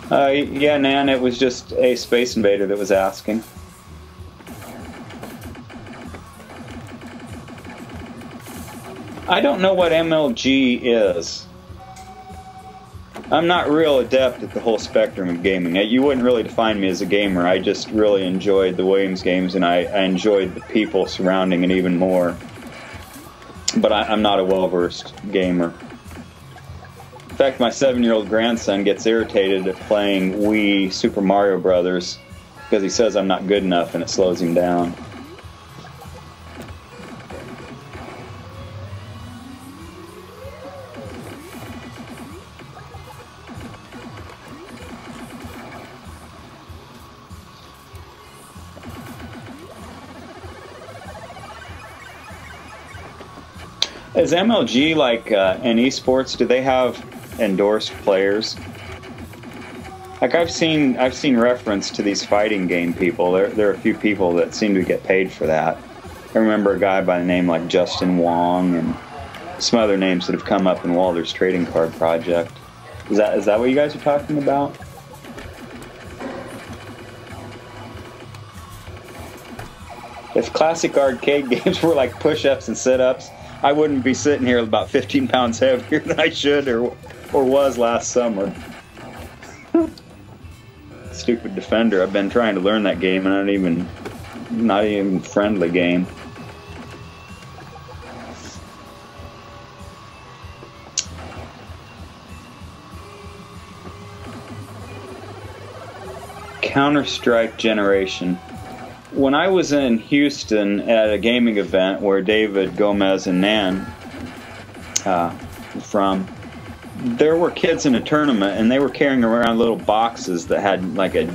Yeah, Nan, it was just a Space Invader that was asking. I don't know what MLG is. I'm not real adept at the whole spectrum of gaming. You wouldn't really define me as a gamer. I just really enjoyed the Williams games, and I enjoyed the people surrounding it even more. But I'm not a well-versed gamer. In fact, my 7-year-old grandson gets irritated at playing Wii Super Mario Brothers because he says I'm not good enough and it slows him down. Is MLG like in esports? Do they have endorsed players? Like I've seen reference to these fighting game people. There are a few people that seem to get paid for that. I remember a guy by the name like Justin Wong and some other names that have come up in Walter's trading card project. Is that what you guys are talking about? If classic arcade games were like push-ups and sit-ups, I wouldn't be sitting here about 15 pounds heavier than I should or was last summer. Stupid Defender. I've been trying to learn that game, and not even friendly game. Counter-Strike Generation. When I was in Houston at a gaming event where David Gomez and Nan from, there were kids in a tournament and they were carrying around little boxes that had like a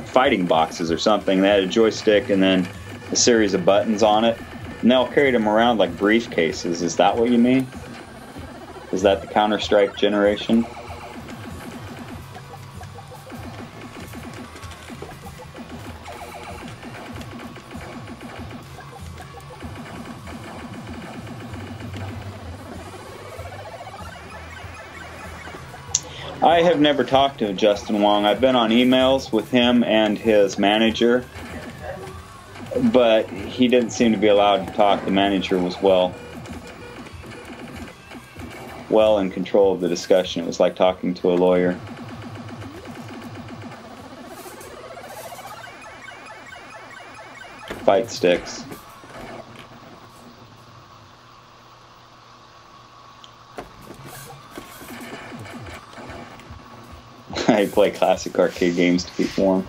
fighting boxes or something. They had a joystick and then a series of buttons on it, and they all carried them around like briefcases. Is that what you mean? Is that the Counter-Strike Generation? I have never talked to Justin Wong. I've been on emails with him and his manager, but he didn't seem to be allowed to talk. The manager was well in control of the discussion. It was like talking to a lawyer. Fight sticks. I play classic arcade games to keep warm.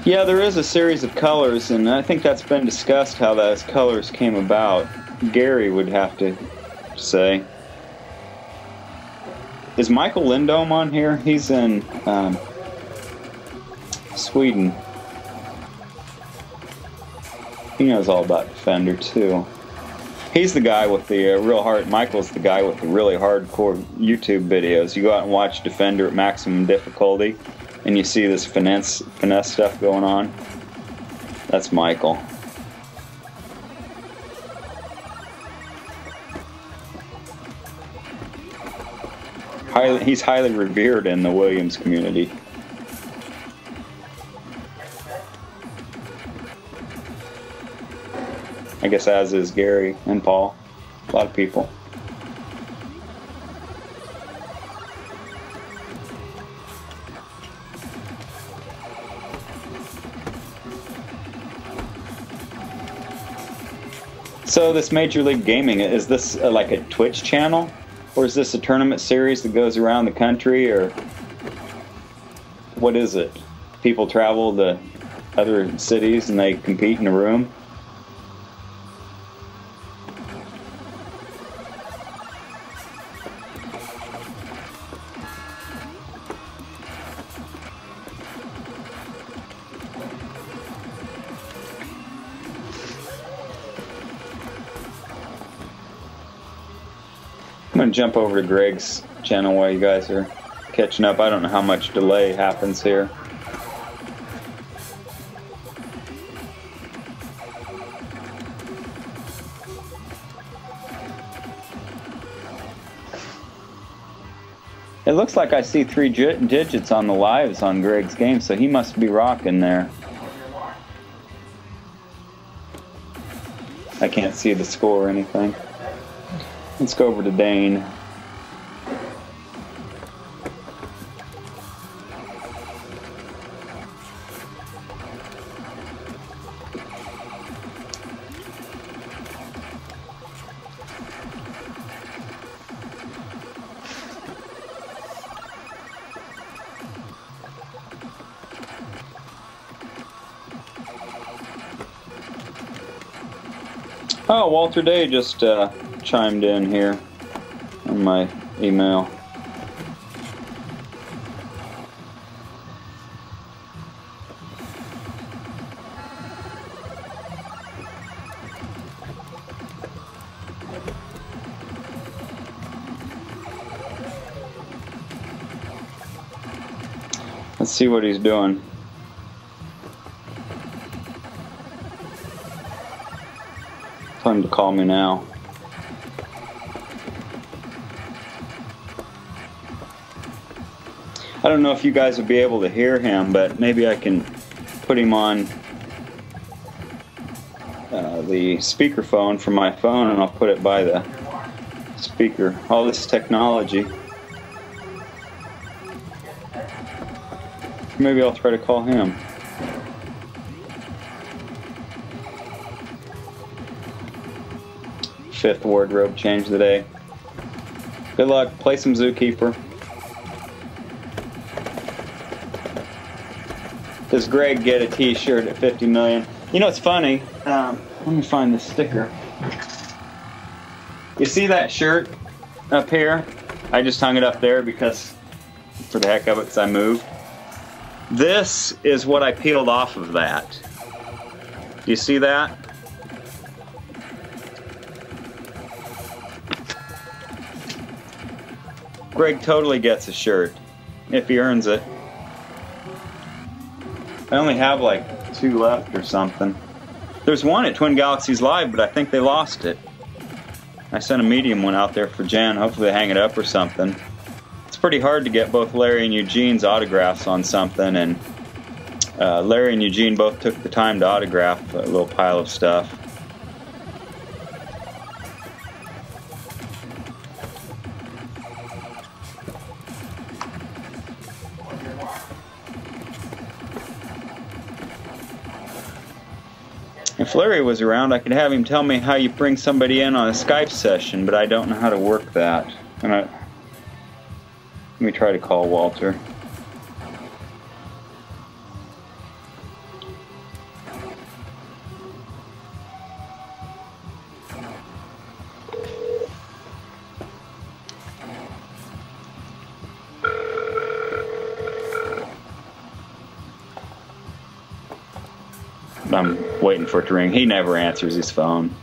Yeah, there is a series of colors, and I think that's been discussed how those colors came about. Gary would have to say. Is Michael Lindholm on here? He's in Sweden. He knows all about Defender too. He's the guy with the real hard. Michael's the guy with the really hardcore YouTube videos. You go out and watch Defender at maximum difficulty, and you see this finesse stuff going on. That's Michael. He's highly revered in the Williams community. I guess as is Gary and Paul. A lot of people. So this Major League Gaming, is this like a Twitch channel? Or is this a tournament series that goes around the country? Or what is it? People travel to other cities and they compete in a room? I'm going to jump over to Greg's channel while you guys are catching up. I don't know how much delay happens here. It looks like I see 3 digits on the lives on Greg's game, so he must be rocking there. I can't see the score or anything. Let's go over to Dane. Oh, Walter Day just chimed in here on my email. Let's see what he's doing. Tell him to call me now. I don't know if you guys will be able to hear him, but maybe I can put him on the speakerphone from my phone, and I'll put it by the speaker. All this technology. Maybe I'll try to call him. Fifth wardrobe change today. Good luck. Play some Zookeeper. Does Greg get a t-shirt at 50 million? You know, it's funny. Let me find the sticker. You see that shirt up here? I just hung it up there because, for the heck of it, because I moved. This is what I peeled off of that. Do you see that? Greg totally gets a shirt, if he earns it. I only have like 2 left or something. There's one at Twin Galaxies Live, but I think they lost it. I sent a medium one out there for Jan. Hopefully they hang it up or something. It's pretty hard to get both Larry and Eugene's autographs on something, and Larry and Eugene both took the time to autograph a little pile of stuff. If Larry was around, I could have him tell me how you bring somebody in on a Skype session, but I don't know how to work that. Let me try to call Walter. I'm waiting for it to ring. He never answers his phone.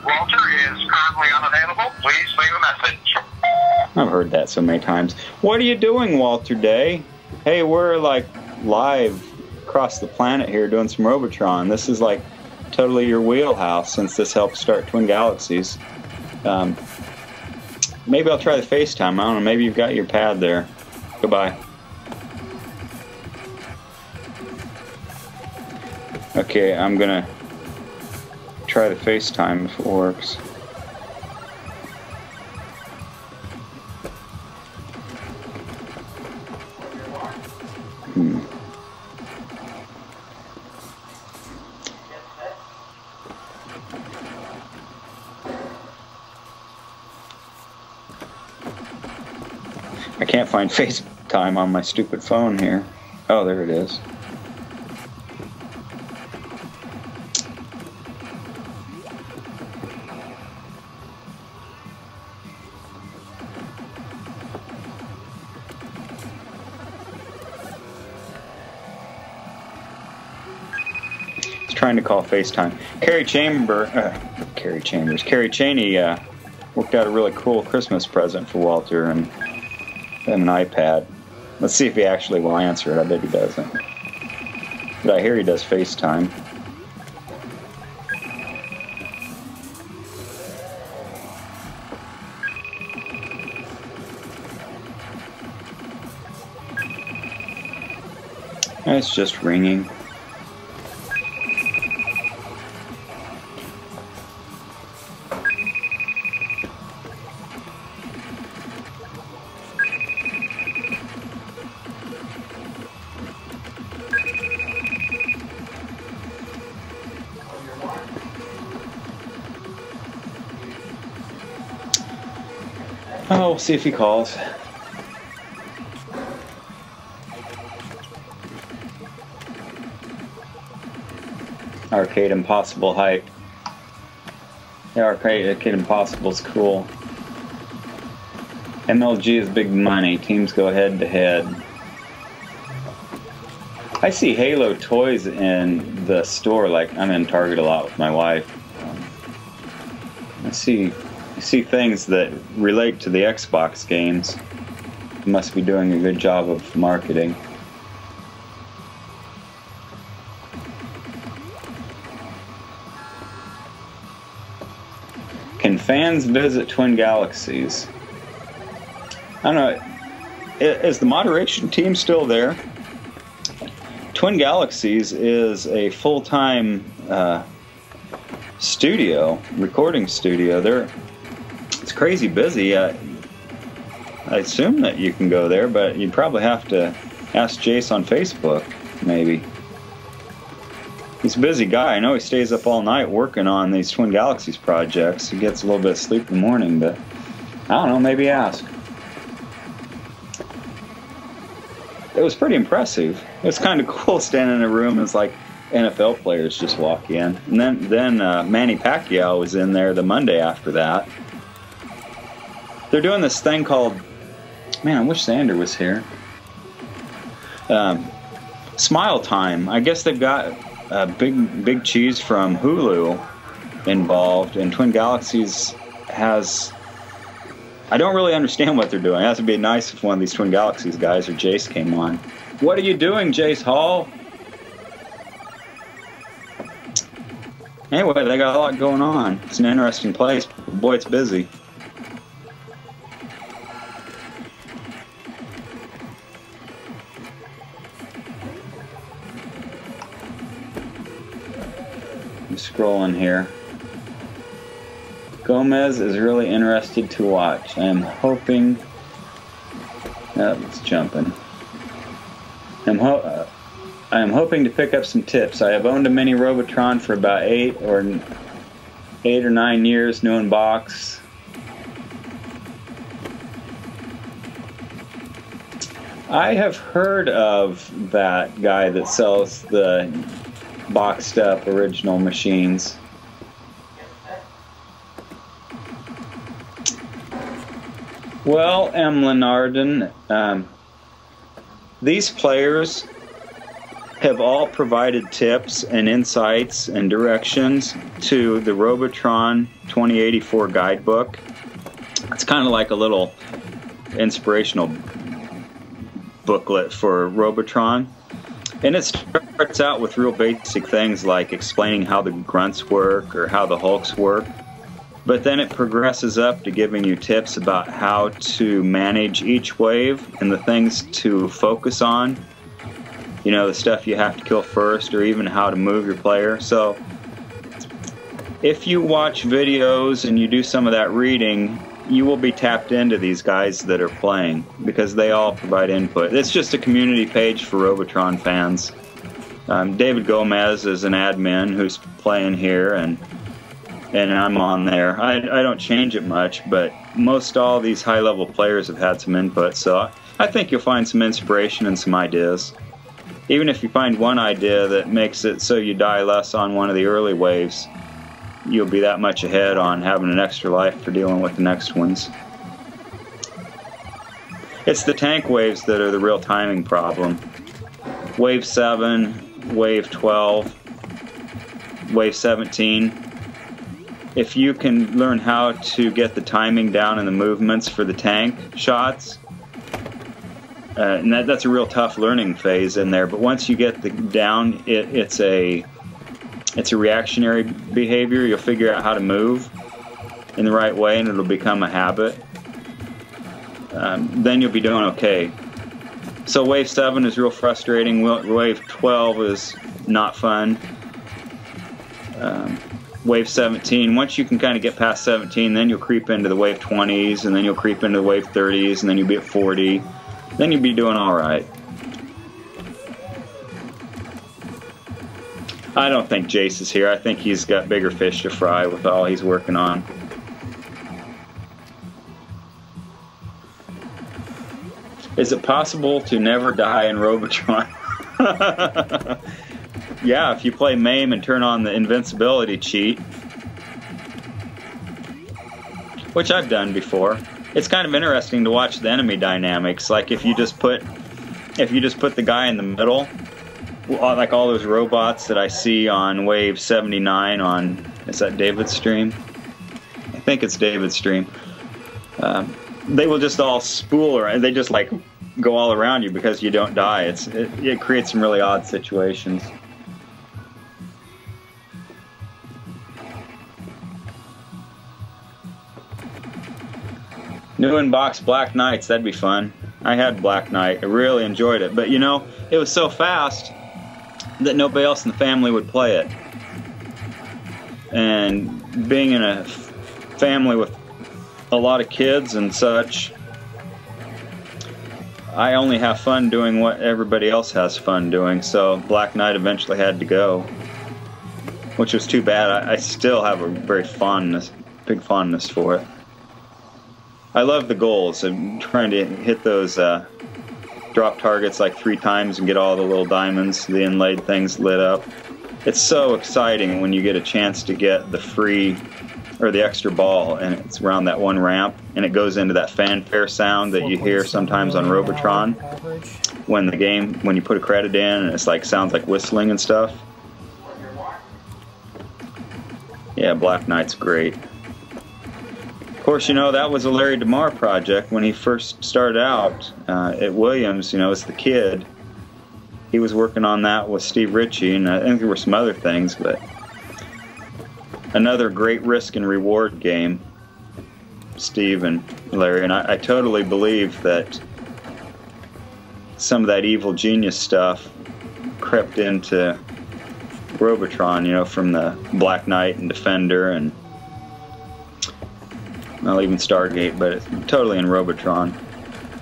Walter is currently unavailable. Please leave a message. I've heard that so many times. What are you doing, Walter Day? Hey, we're like live across the planet here doing some Robotron. This is like totally your wheelhouse since this helps start Twin Galaxies. Maybe I'll try the FaceTime. I don't know. Maybe you've got your pad there. Goodbye. Okay, I'm gonna try the FaceTime if it works. I can't find FaceTime on my stupid phone here. Oh, there it is. It's trying to call FaceTime. Carrie Cheney worked out a really cool Christmas present for Walter and an iPad. Let's see if he actually will answer it. I bet he doesn't. But I hear he does FaceTime. It's just ringing. Oh, we'll see if he calls. Arcade Impossible hype. Yeah, Arcade Impossible's cool. MLG is big money. Teams go head to head. I see Halo toys in the store. Like, I'm in Target a lot with my wife. I see things that relate to the Xbox games. You must be doing a good job of marketing. Can fans visit Twin Galaxies? I don't know. Is the moderation team still there? Twin Galaxies is a full-time recording studio. It's crazy busy. I assume that you can go there, but you'd probably have to ask Jace on Facebook, maybe. He's a busy guy. I know he stays up all night working on these Twin Galaxies projects. He gets a little bit of sleep in the morning, but I don't know, maybe ask. It was pretty impressive. It was kind of cool standing in a room as like NFL players just walk in. And then Manny Pacquiao was in there the Monday after that. They're doing this thing called, man, I wish Xander was here. Smile Time. I guess they've got Big Cheese from Hulu involved, and Twin Galaxies has... I don't really understand what they're doing. It has to be nice if one of these Twin Galaxies guys or Jace came on. What are you doing, Jace Hall? Anyway, they got a lot going on. It's an interesting place. Boy, it's busy. I'm scrolling here. Gomez is really interested to watch. I am hoping... Oh, it's jumping. I am hoping to pick up some tips. I have owned a mini Robotron for about 8 or 9 years, new in box. I have heard of that guy that sells the boxed up original machines. Well, M. Lenarden, these players have all provided tips and insights and directions to the Robotron 2084 guidebook. It's kind of like a little inspirational booklet for Robotron. And it starts out with real basic things like explaining how the grunts work or how the hulks work. But then it progresses up to giving you tips about how to manage each wave and the things to focus on. You know, the stuff you have to kill first, or even how to move your player. So if you watch videos and you do some of that reading, you will be tapped into these guys that are playing, because they all provide input. It's just a community page for Robotron fans. David Gomez is an admin who's playing here, and I'm on there. I don't change it much, but most all these high-level players have had some input, so I think you'll find some inspiration and some ideas. Even if you find one idea that makes it so you die less on one of the early waves, you'll be that much ahead on having an extra life for dealing with the next ones. It's the tank waves that are the real timing problem. Wave 7, Wave 12, Wave 17. If you can learn how to get the timing down and the movements for the tank shots, and that's a real tough learning phase in there. But once you get the down, it's a reactionary behavior. You'll figure out how to move in the right way, and it'll become a habit. Then you'll be doing okay. So Wave 7 is real frustrating. Wave 12 is not fun. Wave 17, once you can kind of get past 17, then you'll creep into the Wave 20s, and then you'll creep into the Wave 30s, and then you'll be at 40. Then you'll be doing all right. I don't think Jace is here. I think he's got bigger fish to fry with all he's working on. Is it possible to never die in Robotron? Yeah, if you play MAME and turn on the invincibility cheat, which I've done before. It's kind of interesting to watch the enemy dynamics. Like if you just put the guy in the middle, like all those robots that I see on Wave 79 on, is that David's stream? I think it's David's stream. They will just all spool around. They just like go all around you because you don't die. It creates some really odd situations. New in-box Black Knights, that'd be fun. I had Black Knight. I really enjoyed it. But you know, it was so fast that nobody else in the family would play it. And being in a family with a lot of kids and such, I only have fun doing what everybody else has fun doing. So Black Knight eventually had to go, which was too bad. I still have a big fondness for it. I love the goals. I'm trying to hit those drop targets like 3 times and get all the little diamonds, the inlaid things lit up. It's so exciting when you get a chance to get the free or the extra ball, and it's around that one ramp, and it goes into that fanfare sound that you hear sometimes on Robotron when you put a credit in, and it's like sounds like whistling and stuff. Yeah, Black Knight's great. Of course, you know, that was a Larry DeMar project when he first started out at Williams, you know, as the kid. He was working on that with Steve Ritchie, and I think there were some other things, but another great risk and reward game, Steve and Larry. And I totally believe that some of that evil genius stuff crept into Robotron, you know, from the Black Knight and Defender and, well, even Stargate, but it's totally in Robotron.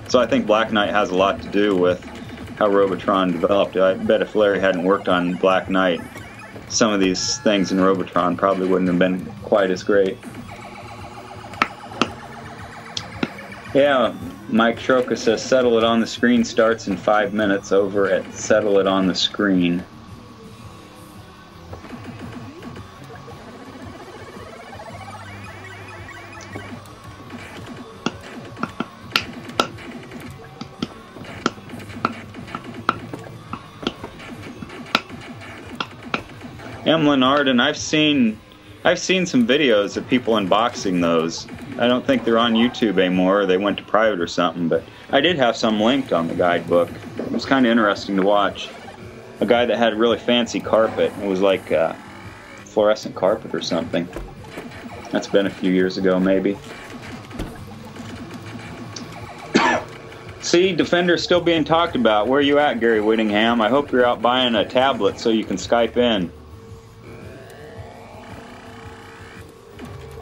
So I think Black Knight has a lot to do with how Robotron developed. I bet if Larry hadn't worked on Black Knight, some of these things in Robotron probably wouldn't have been quite as great. Yeah, Mike Troca says Settle It on the Screen starts in 5 minutes over at Settle It on the Screen. M. Leonard, and I've seen some videos of people unboxing those. I don't think they're on YouTube anymore, or they went to private or something, but I did have some linked on the guidebook. It was kind of interesting to watch. A guy that had a really fancy carpet. It was like fluorescent carpet or something. That's been a few years ago, maybe. See, Defender's still being talked about. Where are you at, Gary Whittingham? I hope you're out buying a tablet so you can Skype in.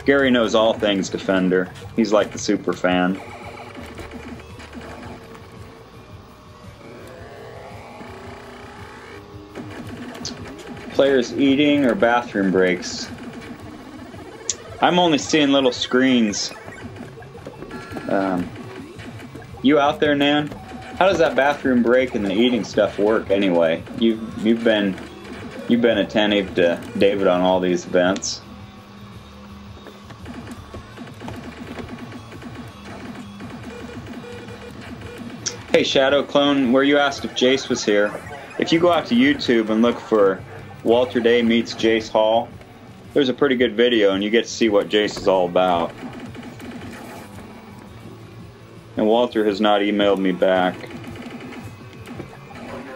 Gary knows all things Defender. He's like the super fan. Players eating or bathroom breaks. I'm only seeing little screens. You out there, Nan? How does that bathroom break and the eating stuff work anyway? You've been attentive to David on all these events. Hey Shadow Clone, where you asked if Jace was here. If you go out to YouTube and look for Walter Day meets Jace Hall, there's a pretty good video and you get to see what Jace is all about. And Walter has not emailed me back.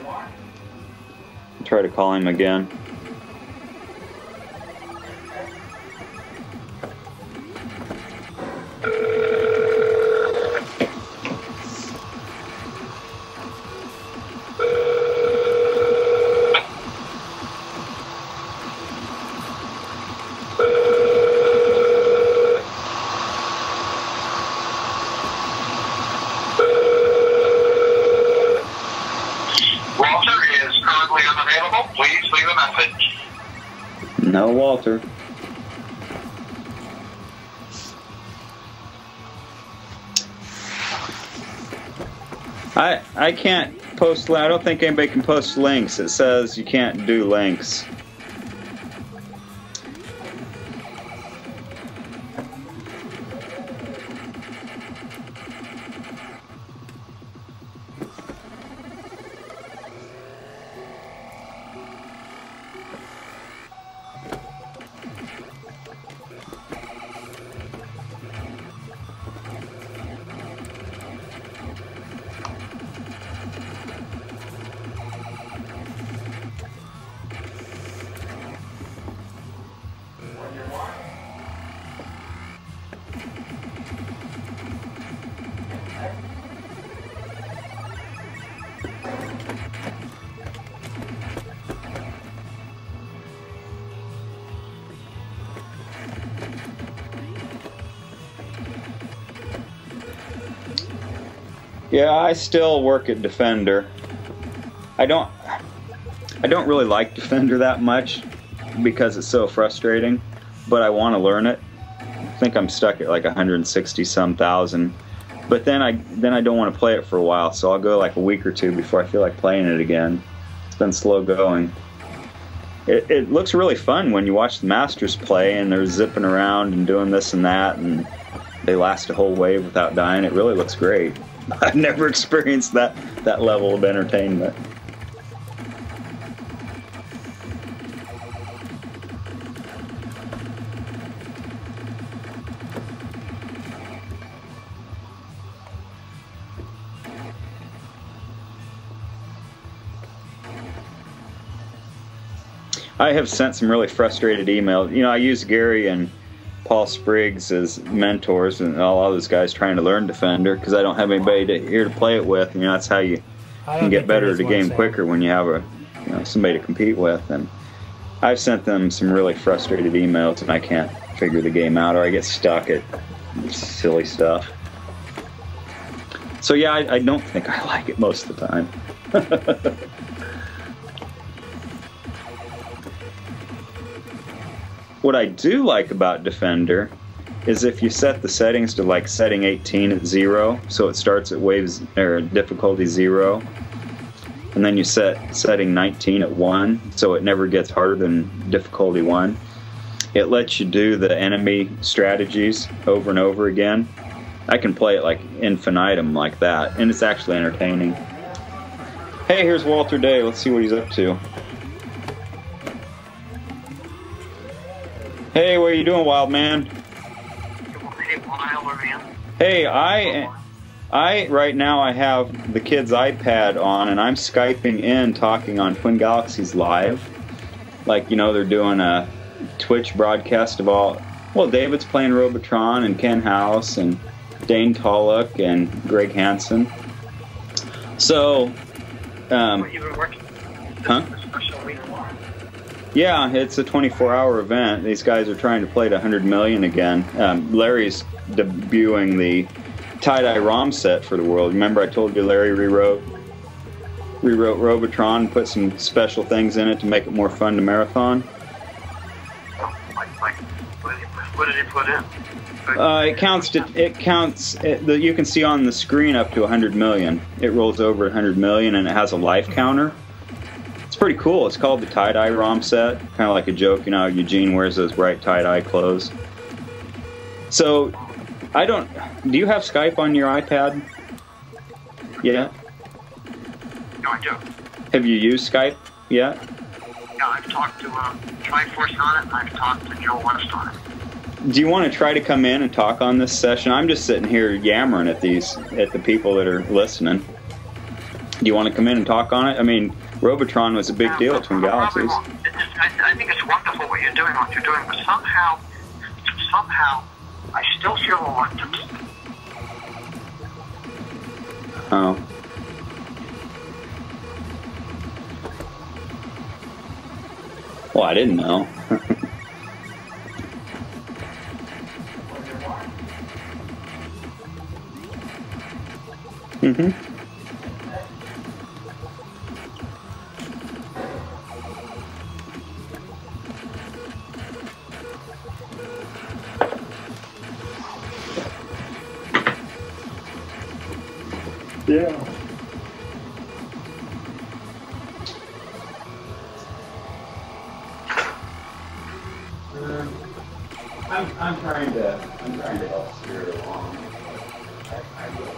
I'll try to call him again. No, Walter. I can't post. I don't think anybody can post links. It says you can't do links. Yeah, I still work at Defender. I don't really like Defender that much because it's so frustrating, but I want to learn it. I think I'm stuck at like 160 some thousand. But then I don't want to play it for a while, so I'll go like a week or two before I feel like playing it again. It's been slow going. It looks really fun when you watch the Masters play and they're zipping around and doing this and that, and they last a whole wave without dying. It really looks great. I've never experienced that level of entertainment. I have sent some really frustrated emails. You know, I use Gary and Paul Spriggs as mentors and all those guys trying to learn Defender because I don't have anybody here to play it with. You know, that's how you can get better at the game quicker when you have somebody to compete with. And I've sent them some really frustrated emails and I can't figure the game out, or I get stuck at silly stuff. So yeah, I don't think I like it most of the time. What I do like about Defender is if you set the settings to like setting 18 at 0, so it starts at waves or difficulty 0, and then you set setting 19 at 1, so it never gets harder than difficulty 1. It lets you do the enemy strategies over and over again. I can play it like infinitum like that, and it's actually entertaining. Hey, here's Walter Day. Let's see what he's up to. Hey, what are you doing, wild man? Hey, I right now I have the kid's iPad on, and I'm Skyping in, talking on Twin Galaxies Live. Like, you know, they're doing a Twitch broadcast of all. Well, David's playing Robotron, and Ken House, and Dane Tullock, and Greg Hansen. So, You've been working? huh? Yeah, it's a 24-hour event. These guys are trying to play to 100 million again. Larry's debuting the tie-dye ROM set for the world. Remember I told you Larry rewrote Robotron and put some special things in it to make it more fun to marathon? What did he put in? You can see on the screen up to 100 million. It rolls over 100 million, and it has a life counter. It's pretty cool. It's called the tie-dye ROM set. Kind of like a joke, you know, Eugene wears those bright tie-dye clothes. So, do you have Skype on your iPad? Yeah? No, I do. Have you used Skype yet? Yeah, I've talked to Triforce on it, and I've talked to Joe West on it. Do you want to try to come in and talk on this session? I'm just sitting here yammering at the people that are listening. Do you want to come in and talk on it? I mean, Robotron was a big deal at Twin Galaxies. I think it's wonderful what you're doing, but somehow, I still feel reluctant. Oh. Well, I didn't know. Mm-hmm. Yeah. I'm trying to help steer it along. I will.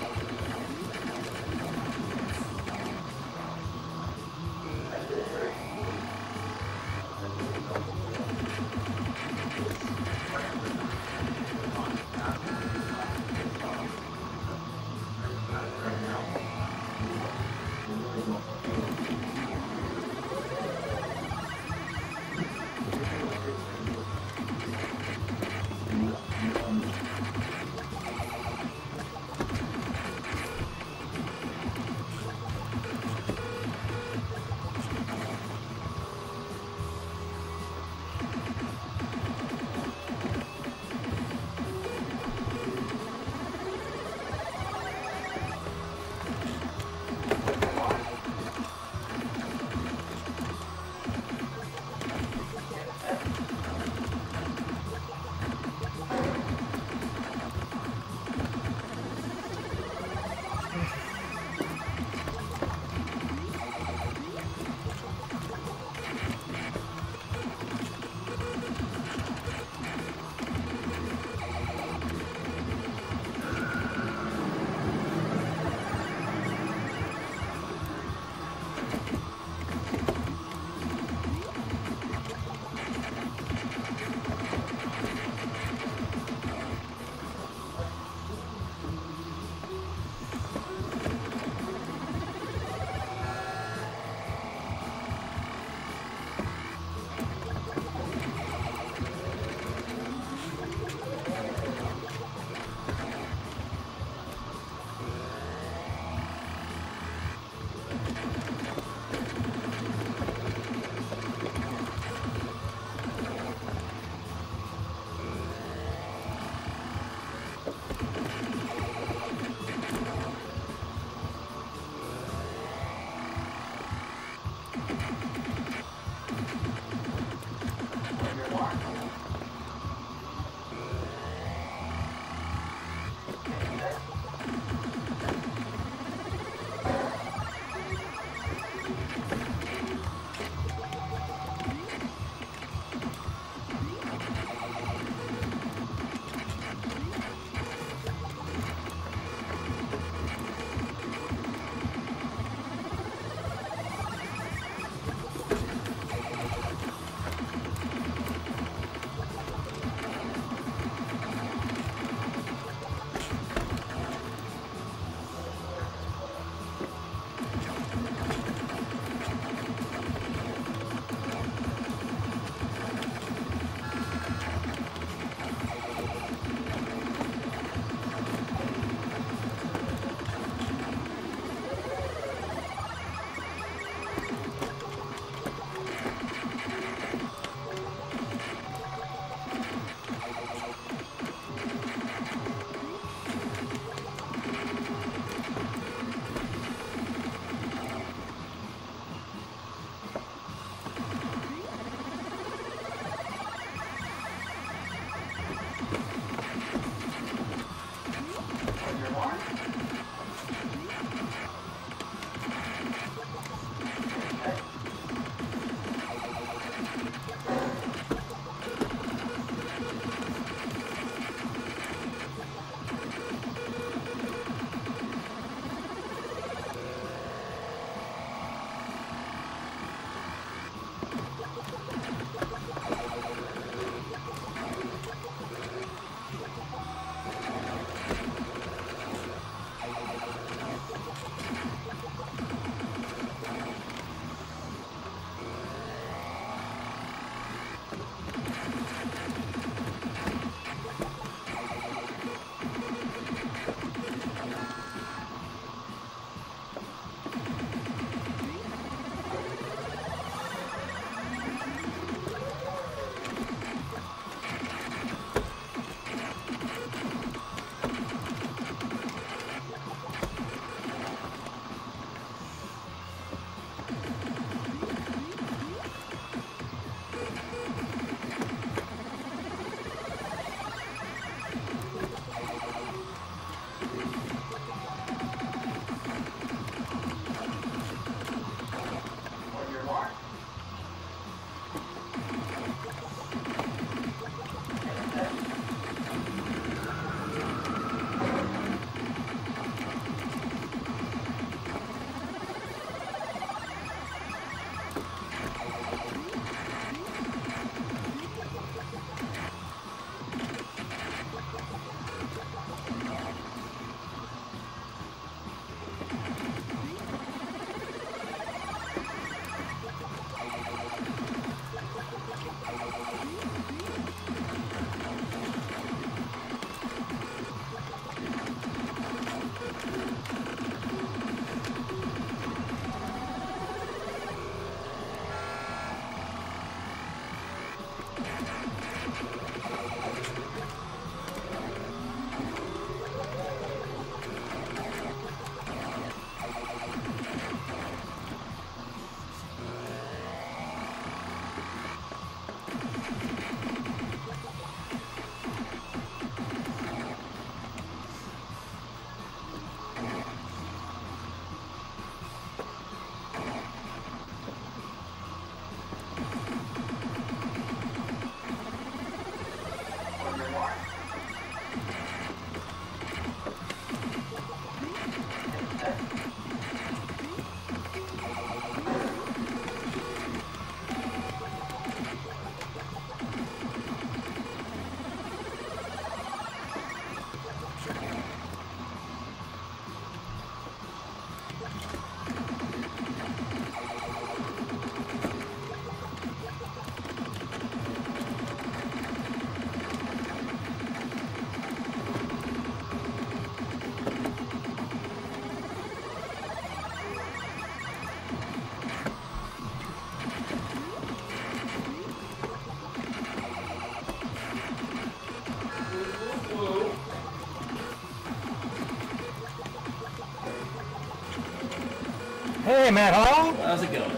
Hey, Matt Hall. How's it going?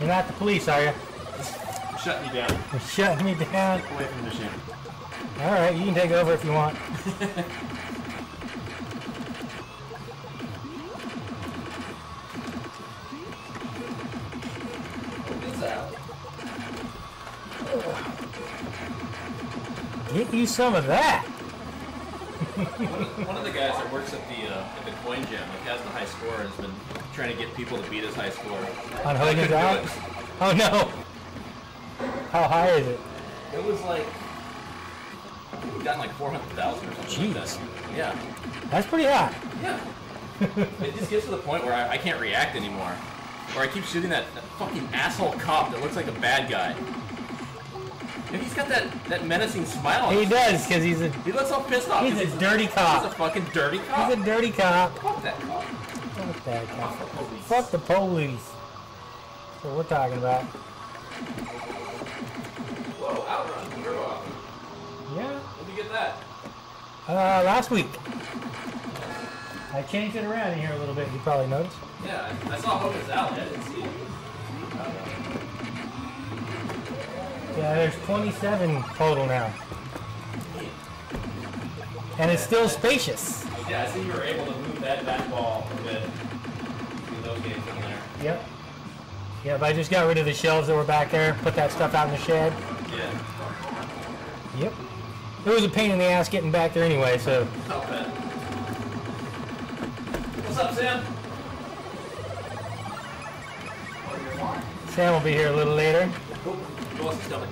You're not the police, are you? Shutting you down. You're shutting me down. Away from the machine. All right, you can take over if you want. Get you some of that. One of the guys that works at the coin gym, like, has the high score and has been trying to get people to beat his high score. On Hogan's out? Oh no. How high is it? It was like, we got like 400,000 or something. Jeez. Like that. Yeah. That's pretty high. Yeah. It just gets to the point where I can't react anymore. Or I keep shooting that fucking asshole cop that looks like a bad guy. And he's got that menacing smile on He his does, face. because He looks all pissed off. he's a dirty cop. He's a fucking dirty cop. He's a dirty cop. Fuck that cop. Fuck that cop. Fuck the police. Fuck the police. That's what we're talking about. Whoa, outrun. You're off. Yeah. When did you get that? Last week. I changed it around in here a little bit. You probably noticed. Yeah, I saw Hogan's Alley. I didn't see it. Yeah, there's 27 total now. And it's still spacious. Yeah, I see you were able to move that ball a bit. See those games in there. Yep. Yep, I just got rid of the shelves that were back there, put that stuff out in the shed. Yeah. Yep. It was a pain in the ass getting back there anyway, so. Not bad. What's up, Sam? Sam will be here a little later. Who else is coming?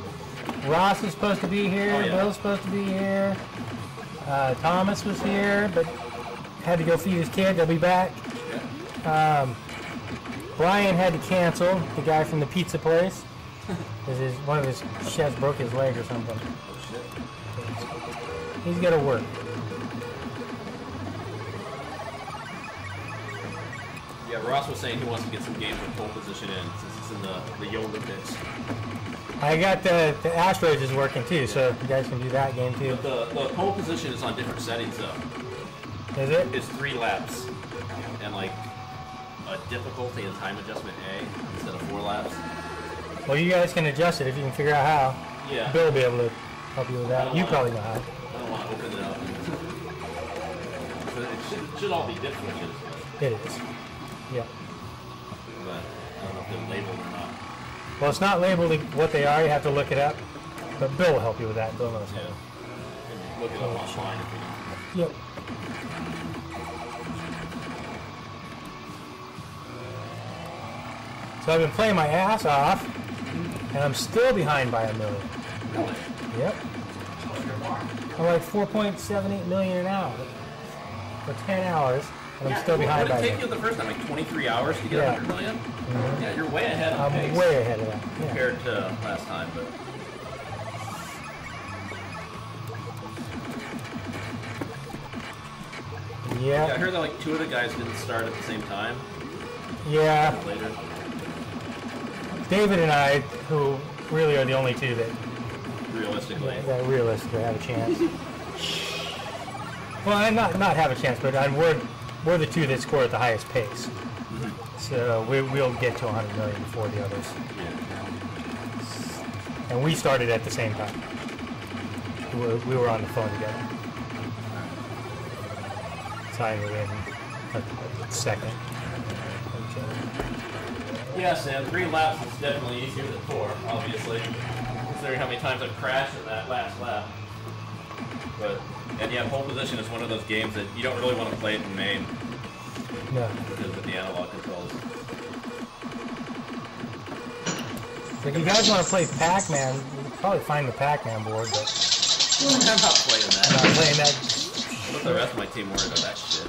Ross is supposed to be here. Oh, yeah. Bill's supposed to be here. Thomas was here, but had to go feed his kid. They'll be back. Brian had to cancel, the guy from the pizza place. Because one of his chefs broke his leg or something. Oh, shit. He's got to work. Yeah, Ross was saying he wants to get some games with pole position in, since it's in the Yoga pits. I got the asteroids is working too, so you guys can do that game too. But the pole position is on different settings, though. Is it? It's 3 laps. And, like, a difficulty and time adjustment A instead of 4 laps. Well, you guys can adjust it if you can figure out how. Yeah. Bill will be able to help you with that. You probably know how. I don't want to open it up. It should all be different. It is. Yeah. But I don't know if they're labeled or not. Well, it's not labeled what they are. You have to look it up. But Bill will help you with that. Bill knows how. Yeah. Look it up online if you Yep. So I've been playing my ass off, and I'm still behind by $1 million. Really? Yep. I'm like 4.78 million an hour for 10 hours, and I'm still behind by What did it $1 take you the first time? Like 23 hours to get Yeah. 100 million? Mhm. Yeah, you're way ahead of I'm pace way ahead of that. Yeah. compared to last time, but yeah, I Yeah. heard that like 2 of the guys didn't start at the same time. Yeah. Later. David and I, who really are the only two Realistically. that realistically have a chance. Well, and not have a chance, but we're the two that score at the highest pace. So we'll get to 100 million before the others. And we started at the same time. We were on the phone together. So I within a second. Yeah, Sam, 3 laps is definitely easier than 4, obviously. Considering how many times I've crashed in that last lap. But, and yeah, pole position is one of those games that you don't really want to play it in main. No. Because of the analog controls. So if you guys want to play Pac-Man, you can probably find the Pac-Man board, but I'm not playing that. I'm not playing that. Let the rest of my team worry about that shit.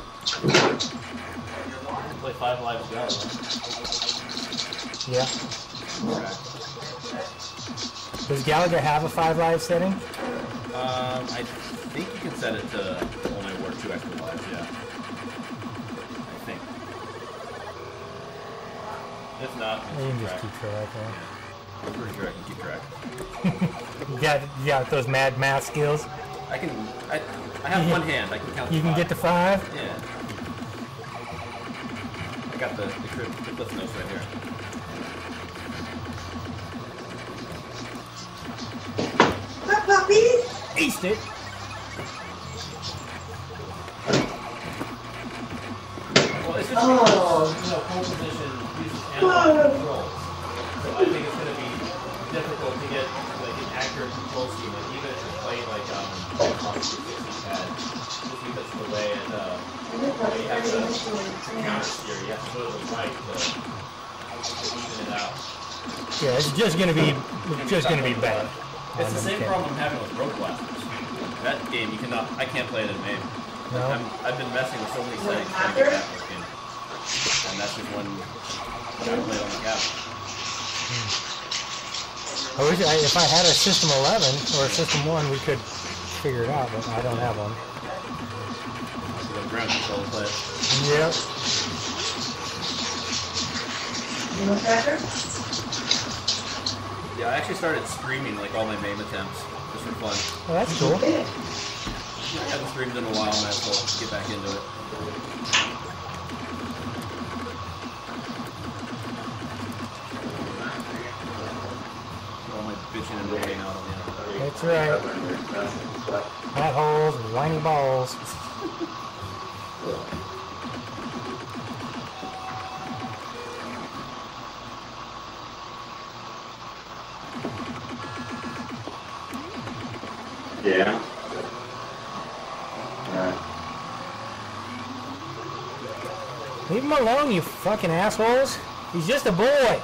Play 5 Lives Go. Yeah. Does Gallagher have a 5 live setting? I think you can set it to only work 2 extra lives, yeah. I think. If not, You can keep just track. keep track. I'm pretty sure I can keep track. You got those mad math skills. I have one hand, I can count to You can 5. get to 5. Yeah. I got the cliff notes right here. Aced it. Well, it's just because, pole position uses analog controls. So I think it's going to be difficult to get like an accurate control scheme, like, even if you're playing like on 360 pad, just because of the way it, you have to counter steer, you have to go to the right to even it out. Yeah, it's just gonna be bad. It's the same problem I'm having with Road Blasters. That game, I can't play it in MAME. No? I've been messing with so many settings trying to get that working. And that's just one I played on the couch. I wish if I had a System 11 or a System 1, we could figure it out, but I don't have one. The ground control to play it. Yep. You want cracker? Yeah, I actually started streaming like all my MAME attempts, just for fun. Oh, that's cool. I haven't streamed in a while, might as well get back into it. All my bitching and moaning out on the end. That's right. Hat holes and whiny balls. Yeah. Leave him alone, you fucking assholes. He's just a boy.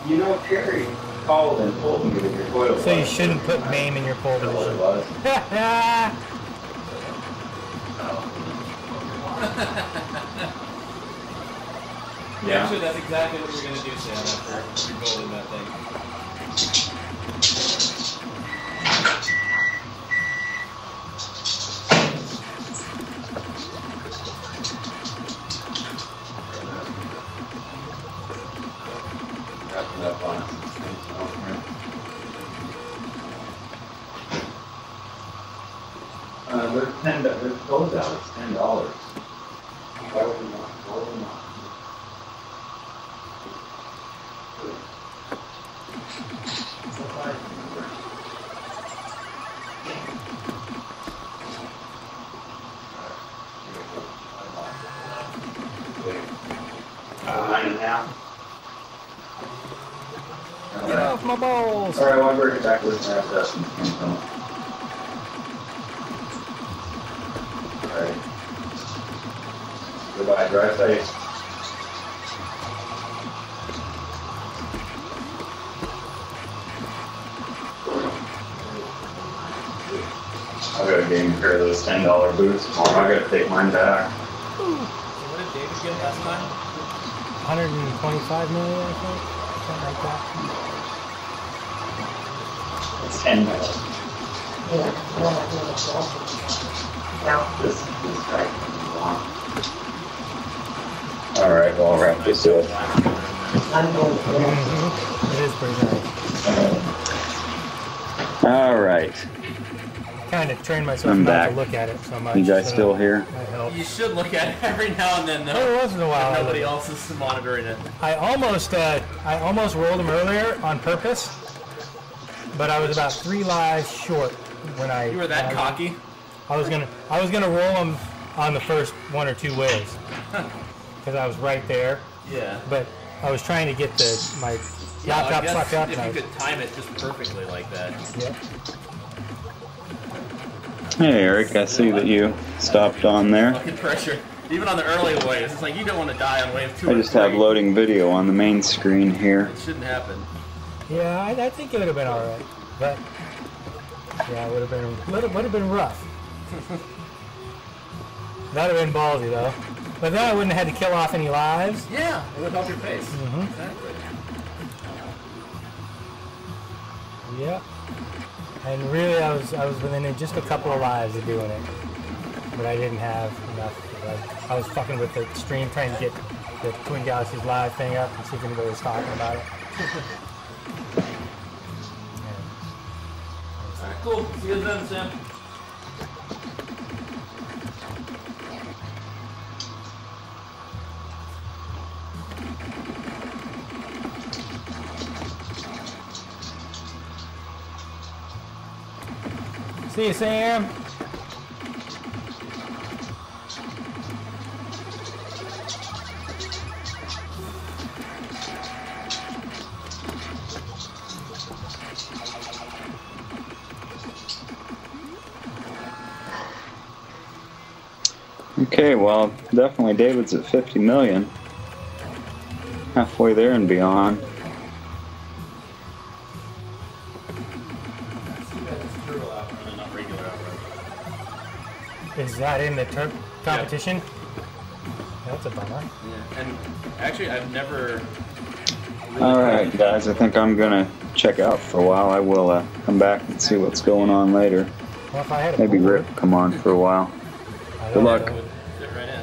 You know, Terry called and told me that your toilet. So you shouldn't put MAME in your pole position. Yeah. Actually, that's exactly what we're going to do, Sam, after rebuilding that thing. Wrapping up on it. They're closed out. It's $10. Why would we not? Why would we not? Get off my balls. Alright, I'll bring it back with that. Alright. Goodbye, drive safe. I gotta gain a pair of those $10 boots tomorrow. I gotta take mine back. So what did David get last time? 125 million, I think. Something like that. It's $10. This guy. Alright, well, I'll wrap this up. It is pretty nice. Alright. Kind of trained myself I'm not back. to look at it so much. You guys still here? That helps. You should look at it every now and then, though. Every once in a while. If nobody else is monitoring it. I almost rolled him earlier on purpose, but I was about 3 lives short when I. You were that cocky? I was gonna roll him on the first 1 or 2 waves because I was right there. Yeah. But I was trying to get my Yeah, laptop I guess sucked up. if And you could time it just perfectly like that. Yep. Hey Eric, I see that you stopped on there. Fucking pressure. Even on the early waves, it's like you don't want to die on wave 2 I or just have 3. loading video on the main screen here. It shouldn't happen. Yeah, I think it would have been all right, but yeah, it would have been rough. That'd have been ballsy though. But then I wouldn't have had to kill off any lives. Yeah, it would help your pace. Mm-hmm. Exactly. Yeah. And really, I was within just a couple of lives of doing it, but I didn't have enough. I was fucking with the stream trying to get the Twin Galaxies Live thing up and see if anybody was talking about it. Alright, cool. See you then, Sam. See you, Sam. Okay, well, definitely David's at 50 million. Halfway there and beyond. Is that in the competition? Yeah. That's a bummer. Yeah, and actually, I've never. Really Alright, guys, I think I'm gonna check out for a while. I will come back and see what's going on later. Well, if I had a Maybe board, Rick come on for a while. Good luck. Fit right in.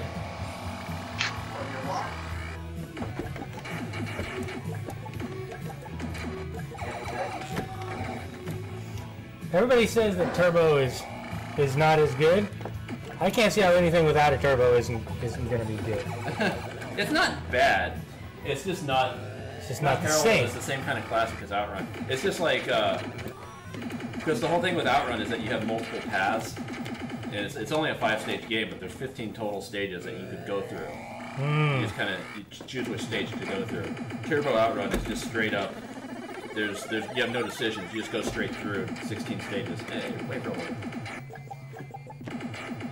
Everybody says that turbo is not as good. I can't see how anything without a turbo isn't going to be good. It's not bad. It's just not. It's just not the terrible. same. It's the same kind of classic as Outrun. It's just like because the whole thing with Outrun is that you have multiple paths. And it's only a 5-stage game, but there's 15 total stages that you could go through. You just kind of choose which stage to go through. Turbo Outrun is just straight up. You have no decisions. You just go straight through 16 stages. Hey, wait for a minute.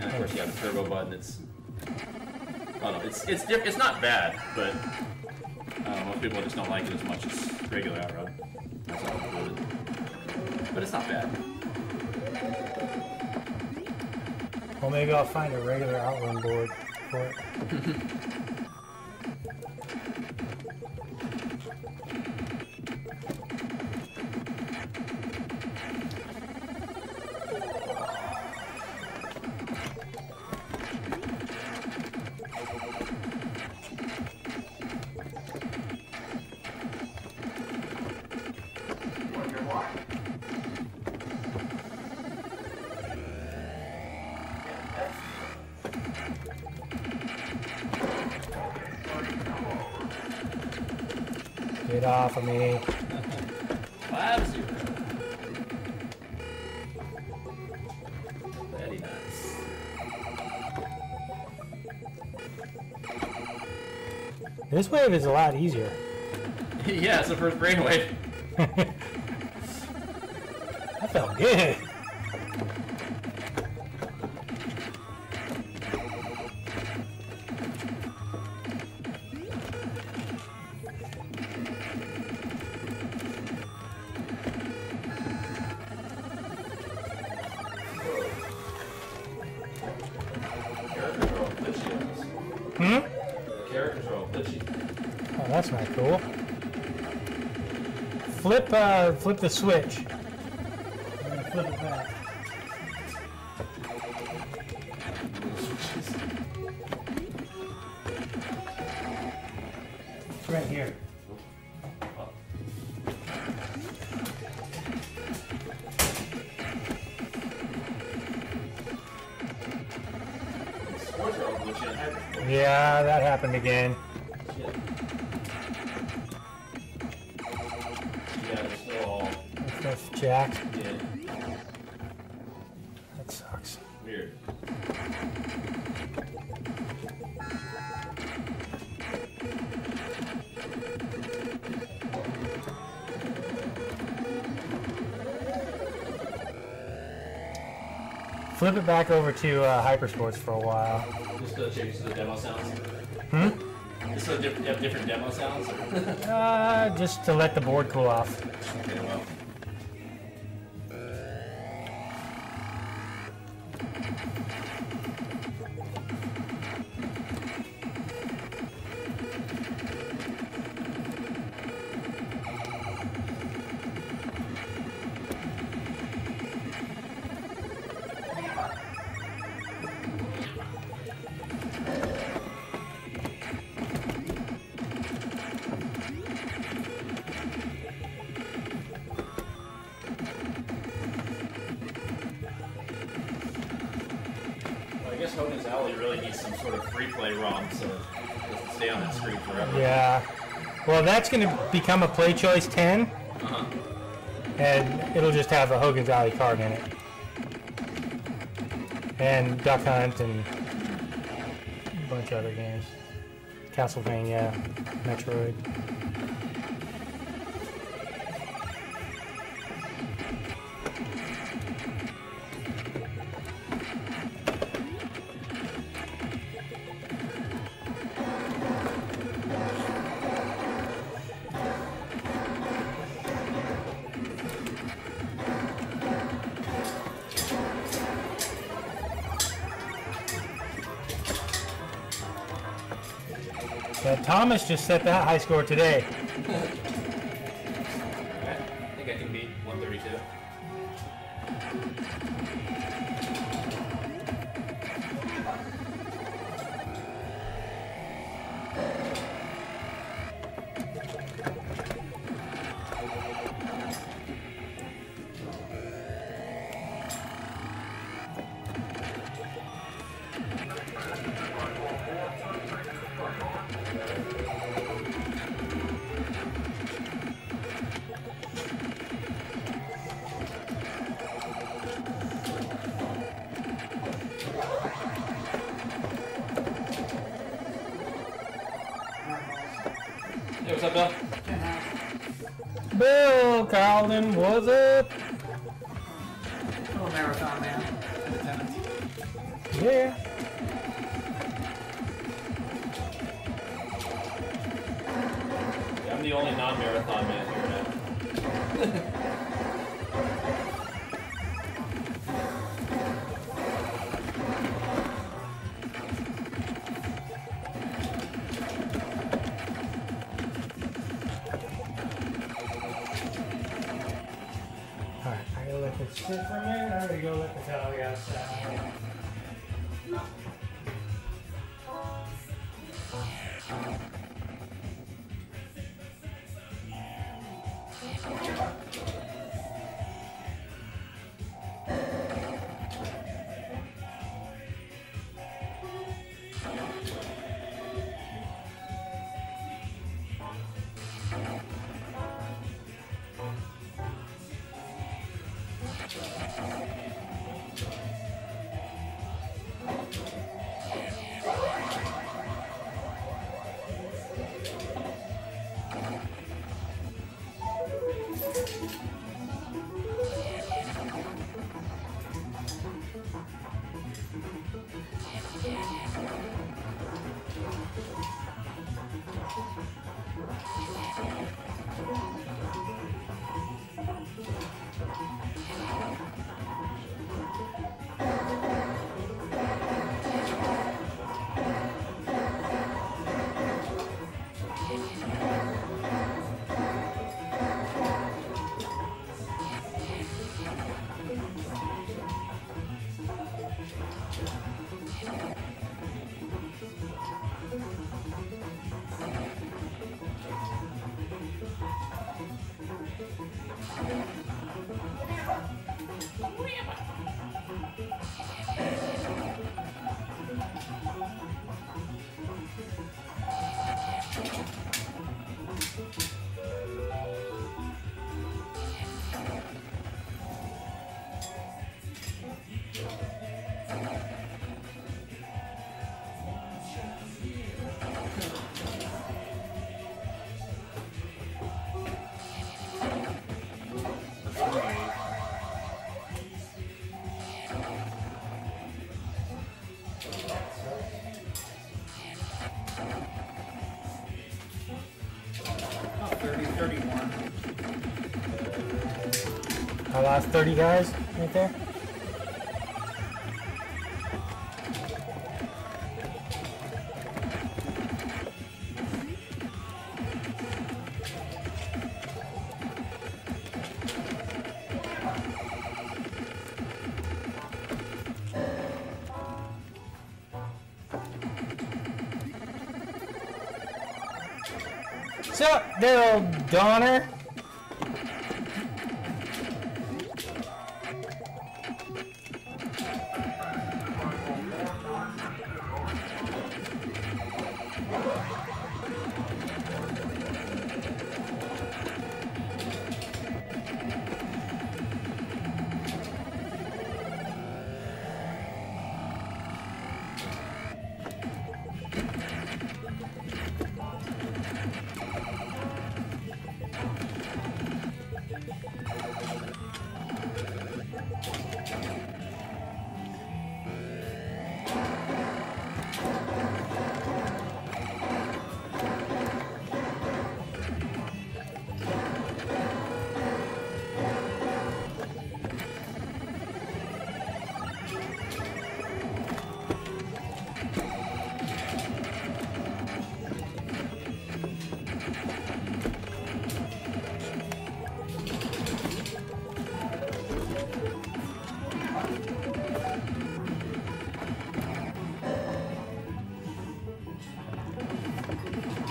And of course you have the turbo button. It's I don't know. It's not bad, but most people just don't like it as much as regular Outrun. That's all included. But it's not bad. Well, maybe I'll find a regular Outrun board for it. Get off of me. 5-0. Very nice. This wave is a lot easier. Yeah, it's the first brainwave. That felt good. Characters are all glitchy. Oh, that's not cool. Flip the switch. And flip it back. It's right here. Sports are all glitchy and hyper. Yeah, that happened again. Shit. Yeah, they're still all. That's jacked. Yeah. That sucks. Weird. Flip it back over to Hypersports for a while. Just to change to the demo sounds. Just so you have different demo sounds? Or? Just to let the board cool off. Okay, well. guess Hogan's Alley really needs some sort of free play ROM so it doesn't stay on that screen forever. Yeah. Well, that's going to become a Play Choice 10. Uh-huh. And it'll just have a Hogan's Alley card in it. And Duck Hunt and a bunch of other games. Castlevania, Metroid. Yeah, Thomas just set that high score today. I think I can beat 132. Hey, what's up, Bill? Bill Carlton, what's up? Little marathon man. Independent. Yeah. Yeah, I'm the only non-marathon man here now. Alright, I gotta let this sit for a minute. I gotta go let the dog outside. Our last 30 guys right there. Sup there, old Donner?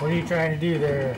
What are you trying to do there?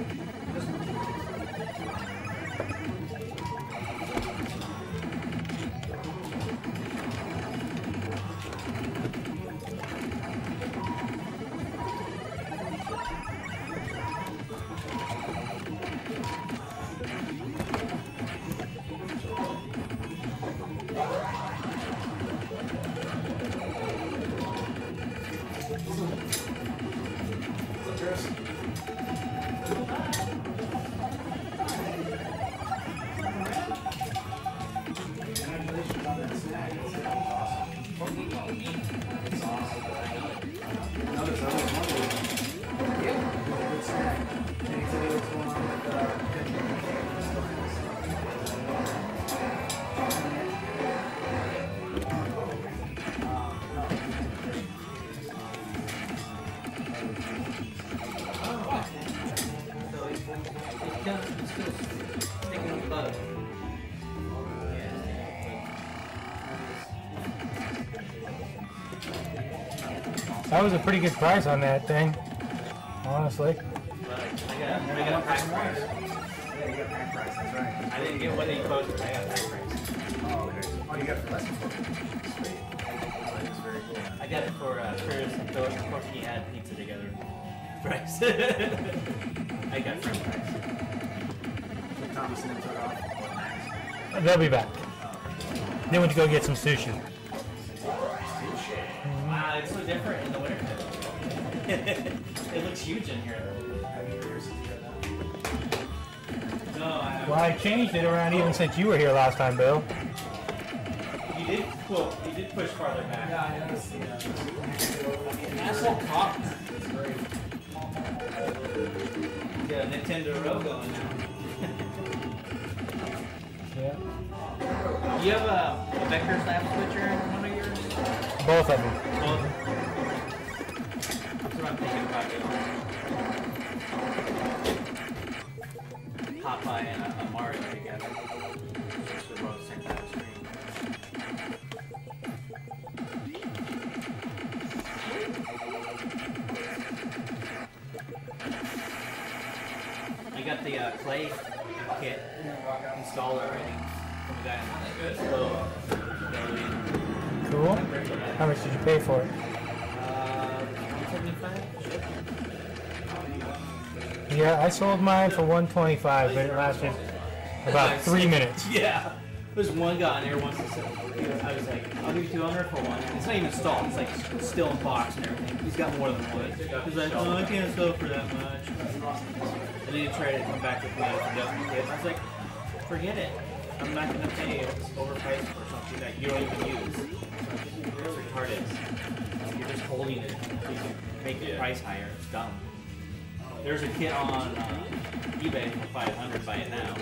That was a pretty good price on that thing, honestly. I got pack price. Yeah, you got pack price, that's right. I didn't get what they posted. I got pack price. Oh, okay. Oh, you got it for less than 4. Sweet. That's very cool. I got it for Curtis and Philip. Of course, he had pizza together. Price. I got French price. So Thomas and them took off. They'll be back. They went to go get some sushi. Wow, it's so different in the winter. It looks huge in here. No, Well, I changed it around even since you were here last time, Bill. you did. Well, you did push farther back. Yeah, I noticed the Asshole cop. It's great. Got a Nintendo Row going now. Yeah. Do you have a vector slap switcher in one of yours? Both of them. Well, that's what I'm thinking about doing. Popeye and a Mario together. Just the both same kind of screen. I got the clay kit installed already from the guy in the Cool. How much did you pay for it? 175. Yeah, I sold mine for $125, but it lasted about 3 minutes. Yeah. There's one guy in there once that said, I was like, I'll give you 200 for one. It's not even installed, it's like still in box and everything. He's got more than one. He's like, oh, I can't sell for that much. And then he tried to come back with me with the kit. I was like, forget it. I'm not going to pay overpriced for something that you don't even use. It's retarded. You're just holding it. You can make the price higher. It's dumb. There's a kit on eBay for $500. Buy it now.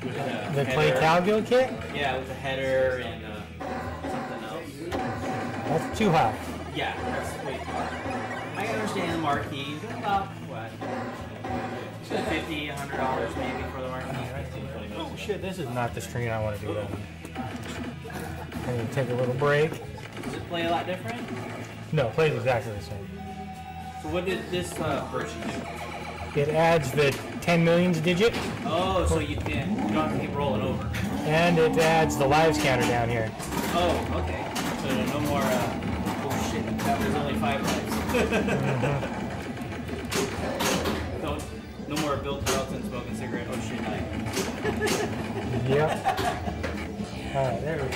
With The Clay Cowgill kit? Yeah, with a header and something else. That's too high. Yeah, that's way too high. I understand the marquees. About what? $50, $100 maybe for the marquee. Oh shit, this is not the screen I want to do that on. I need to take a little break. Does it play a lot different? No, it plays exactly the same. So what did this version do? It adds the 10 millions digit, Oh, so you don't have to keep rolling over. and it adds the lives counter down here. Oh, okay. So no more, oh shit, there's only 5 lives. No more Bill Tarleton smoking cigarette, oh shit night. Yep. Alright, there we go.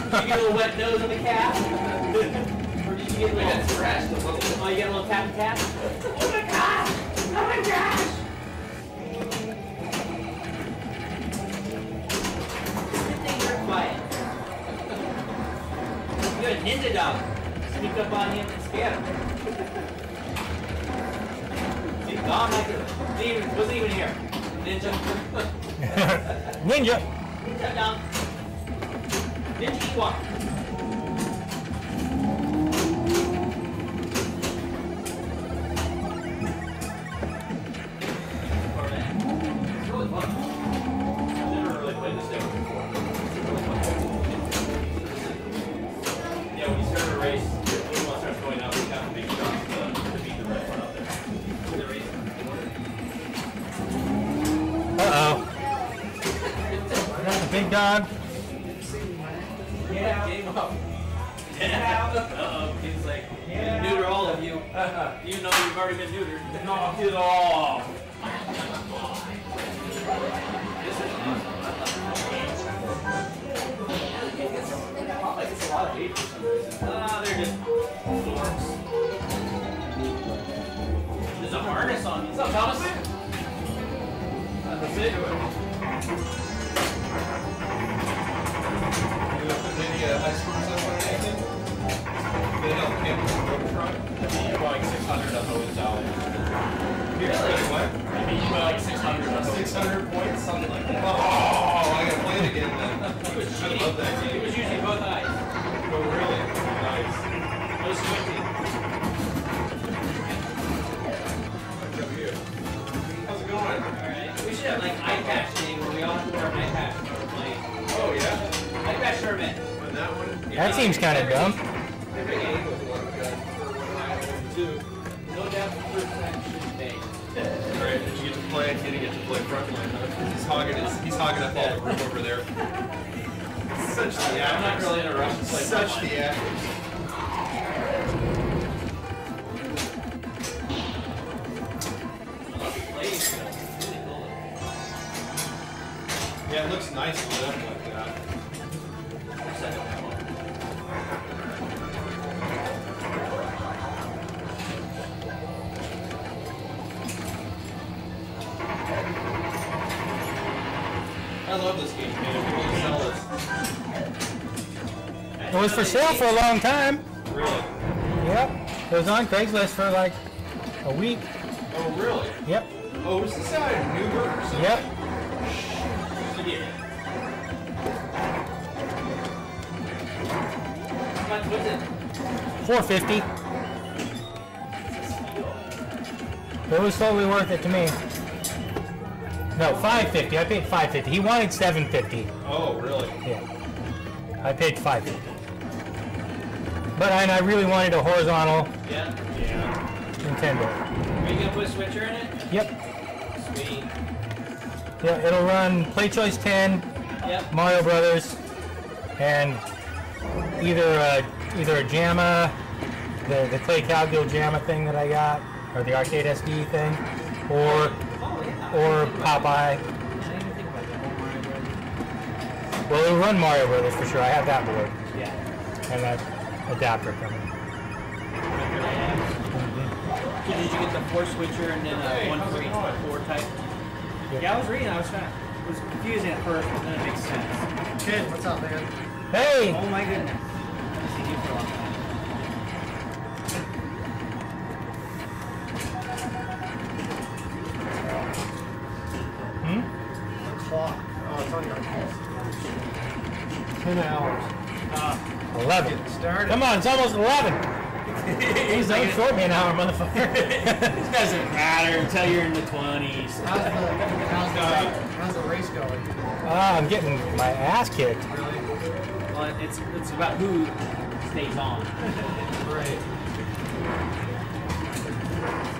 Did you get a little wet nose on the cat? Or did you get a little scratched a little? Oh, you got a little tap tap? Oh my gosh! Oh my gosh! Good thing you're quiet. You got a ninja dog. Sneak up on him and scare him. See, Dom wasn't even here. Ninja. Ninja! Ninja Dom. Ninja Ewok. It's really fun. I've never really played this game before. It's really fun. Yeah, when you start a race, when one starts going up, you have to make shots to beat the red one out there. The race. I got the big dog. Yeah, game up. Yeah. Uh-oh, he's like, neuter all of you. Even though you've already been neutered. Knock it off. This is it's a lot of hate for some reason. They're just dorks. There's a harness on me. What's up, Thomas? That's it. Any high school stuff or anything? They don't campus Robotron? You're like 600 of those out. Really? What? I mean, you like 600 of those. 600 points? Something like that. Oh, I gotta play it again then. I love that It game. was usually both eyes. Oh, really? Nice. No squinting. How's it going? Alright. We should have like eye patch thing where we all wear That seems kind of dumb. If it ain't with one gun or one eye and two. No doubt the first time should be. Alright, did you get to play? You didn't get to play frontline, huh? He's hogging up all the room over there. Such the I'm not really in a rush to play Such Frontline. the actors. Yeah, it looks nice lit up like that. I love this game, man. If you want to sell this. It was for sale for a long time. Really? Yep. It was on Craigslist for like a week. Oh, really? Yep. Oh, is this out in Newburgh or something? Yep. How much was it? $450. It was totally worth it to me. No, $550. I paid $550. He wanted $750. Oh, really? Yeah. I paid $550. But I really wanted a horizontal Yeah. Nintendo. Are you gonna put a switcher in it? Yep. Sweet. Yeah, it'll run Play Choice 10, Yep. Mario Brothers, and either a JAMA, the Clay Cowgill JAMA thing that I got, or the Arcade SD thing, or Popeye. I didn't even think about that. Mario Brothers. Well, it'll run Mario Brothers for sure. I have that board Yeah. and that adapter coming. So did you get the 4 switcher and then one for each 4 type? Yeah, I was reading. It was confusing at first, but then it makes sense. Kid, what's up, man? Hey! Oh my goodness. I've seen you for a long time. The clock. Oh, it's on your phone. 10 hours. 11. Started. Come on, it's almost 11. He's don't short me an hour, motherfucker. It doesn't matter until you're in the 20s. How's the race going? I'm getting my ass kicked. Really? Well, it's about who stays on. Great.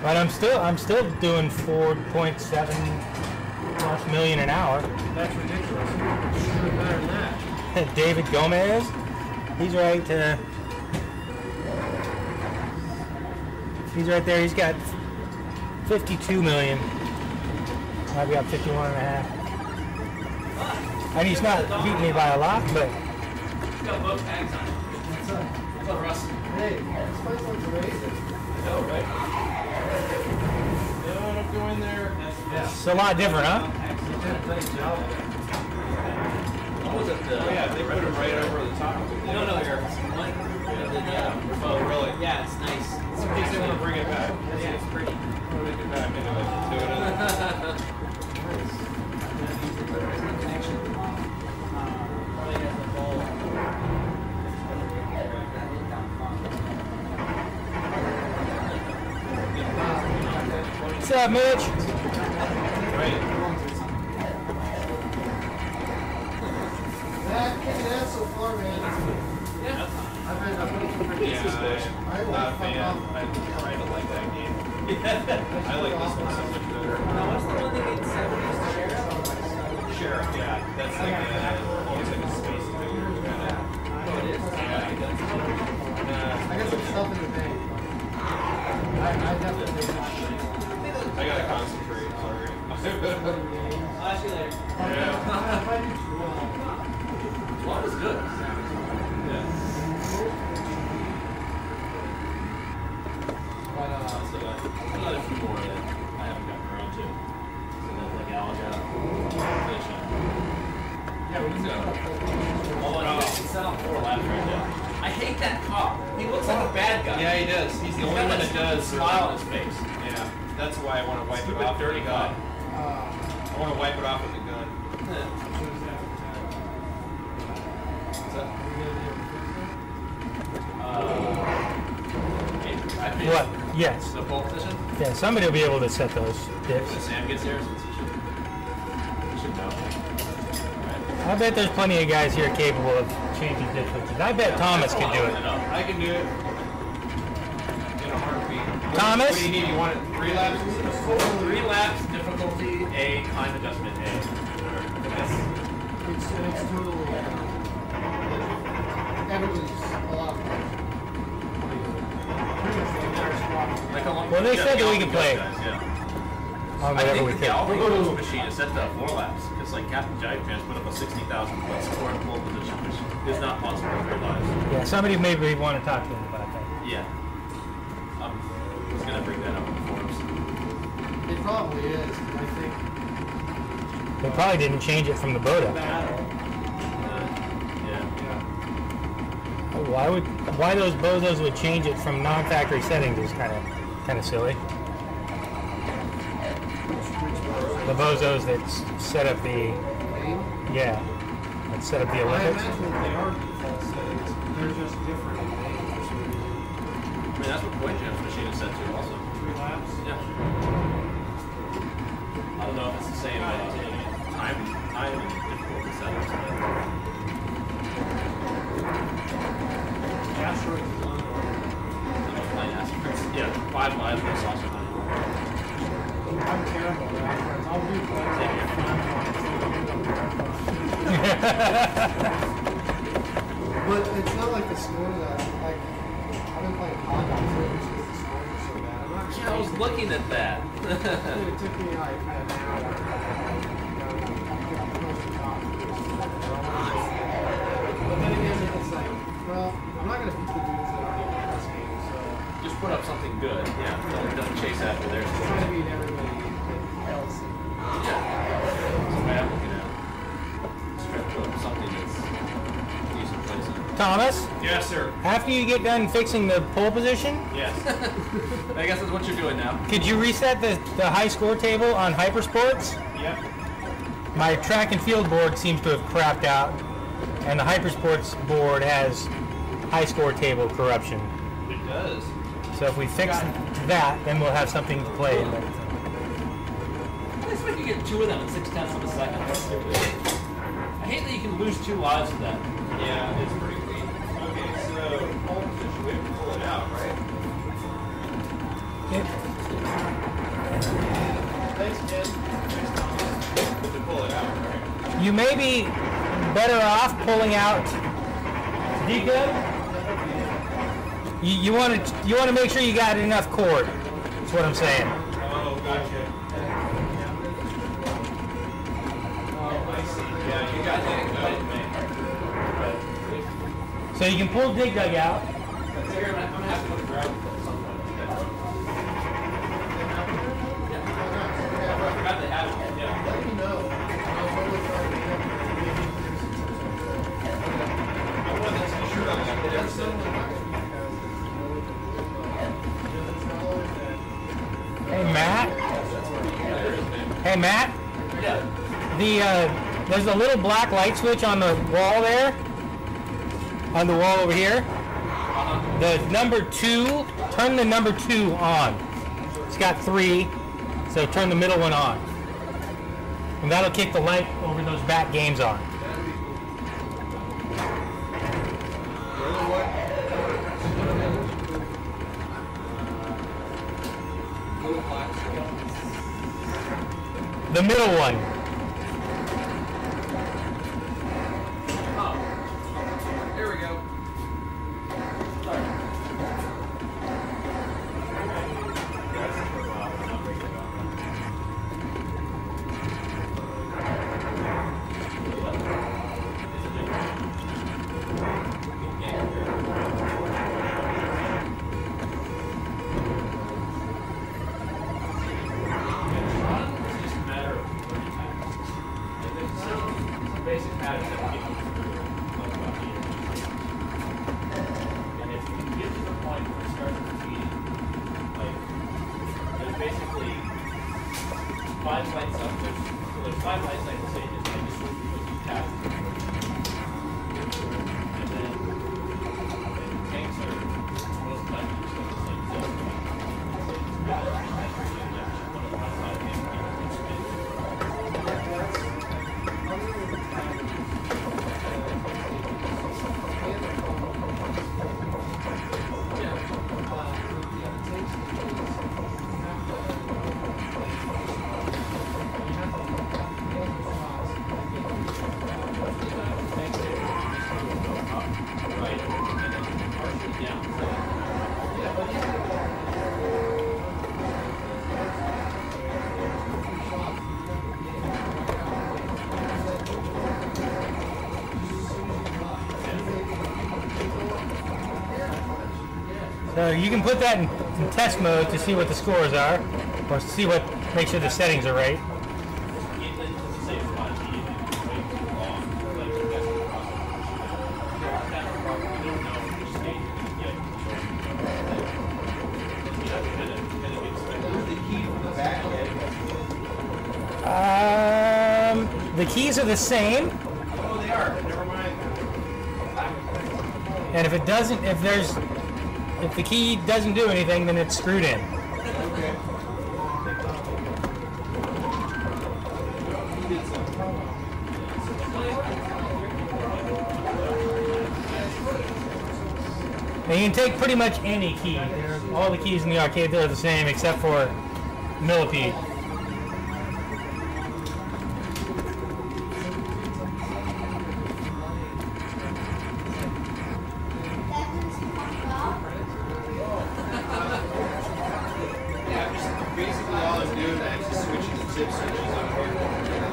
But I'm still doing 4.7 plus million an hour. That's ridiculous. You're doing better than that. David Gomez, he's right. He's right there. He's got 52 million. I've got 51 and a half. And he's not beating me by a lot, but It's got both tags on it. What's up? What's up, Russ? Hey, this place looks amazing. Oh, right. No, don't go in there. it's a lot different, huh? You did a great job. What was it? Oh, yeah, they put it right over the top. No, here. Oh, really? Yeah, it's nice. In case they want to bring it back. Yeah, it's pretty. Or they get back into it. Do it. What's up, Mitch? Right. That's so far, man. Yeah. I've been Yeah, I not a fan. I don't like that game. I like this one so much better. Now, what's the one that gets 70s sheriff? Sheriff, yeah. That's like almost like a space figure. Oh, it is? I got some stuff in the bank. I definitely I gotta concentrate, sorry. I'll ask you later. Yeah. One is good. Yeah. But, So another few more that I haven't gotten around to. So that's like Alga, Fishing. yeah, we can So, go. oh, no, it's not on 4 laps right now. I hate that cop. He looks like a bad guy. Yeah, he does. He's the He's only got one that that does. smile on his face. Yeah. That's why I want to wipe it Stupid off dirty with the gun. cop. I want to wipe it off with the gun. I think What? Yes. the pole position. Yeah, somebody will be able to set those dips. When Sam gets here, since he should know. Right. I I bet there's plenty of guys here capable of changing ditch switches. I bet Thomas could do it. I can do it. In a heartbeat. Thomas? What do you need? You want it 3 laps? 3 laps, difficulty A, time adjustment A. It's totally. And it was a lot of fun. Like how long? Well, they said that we could play. Guys, yeah. On I whatever we think the can. Alpha machine is set to 4 laps because, like, Captain Jive put up a 60,000 foot score in pole position, which is not possible in real life. Yeah, somebody maybe want to talk to him about that. Yeah. I was gonna bring that up in the forums. It probably is. I think. They probably didn't change it from the Boda. Yeah. Why those bozos would change it from non-factory settings is kind of silly. The bozos that set up the that set up the I Olympics. imagine they are default settings. They're just different in names. I mean, that's what Point Jam's machine is set to also. 3 laps. Yeah. I don't know if it's the same time and difficulty settings, but Asteroid 1. playing aspects. Yeah, 5 lives was also not. I'm terrible at asteroids. I'll do flights like 5 But it's not like the score that, like, I've been playing Honda, so it's just the score is so bad. I'm not Yeah, I was looking at that. It took me like an hour. But then again, it's like, well, I'm not going to beat the dudes that aren't even in this game, so Just put up something good. Yeah, don't chase after theirs. I'm trying to beat everybody else. Yeah. So I'm looking at try to put up something that's decent placement. Thomas, Yes, sir. after you get done fixing the pole position, Yes. I guess that's what you're doing now. could you reset the high score table on Hypersports? Yep. My track and field board seems to have crapped out, and the Hypersports board has high score table corruption. It does. So if we fix that, then we'll have something to play. I expect you get 2 of them in 0.6 of a second. That's stupid. I hate that you can lose 2 lives with that. Yeah, it's pretty clean. Okay, so pole position, we have to pull it out, right? Thanks, Ken. Thanks, Thomas. We have to pull it out, right? You may be better off pulling out Deacon. You want to make sure you got enough cord. That's what I'm saying. Oh, gotcha. Oh, I see. Yeah, you got that good, man. So you can pull Dig Dug out. I'm gonna have to go to ground at some point. I forgot they had it. Yeah. Let me know. I'll totally try to get I wore the t-shirt on that day. Hey Matt. Hey Matt. Yeah. There's a little black light switch on the wall there. On the wall over here. The number 2. Turn the number 2 on. It's got 3, so turn the middle one on, and that'll kick the light over those back games on. The middle one. Oh. Here we go. Basic patterns that we get through about here. And if you can get to the point where it starts repeating, like, there's basically 5 lights up. There's 5 lights I can say just like this would be tapped. And then tanks are most likely just like the same zone. One of the ones I think people can spin. So you can put that in test mode to see what the scores are, or see what, make sure the settings are right. The keys are the same. Oh, they are. Never mind. And if it doesn't, if the key doesn't do anything, then it's screwed in. Okay. And you can take pretty much any key. All the keys in the arcade are the same except for millipede.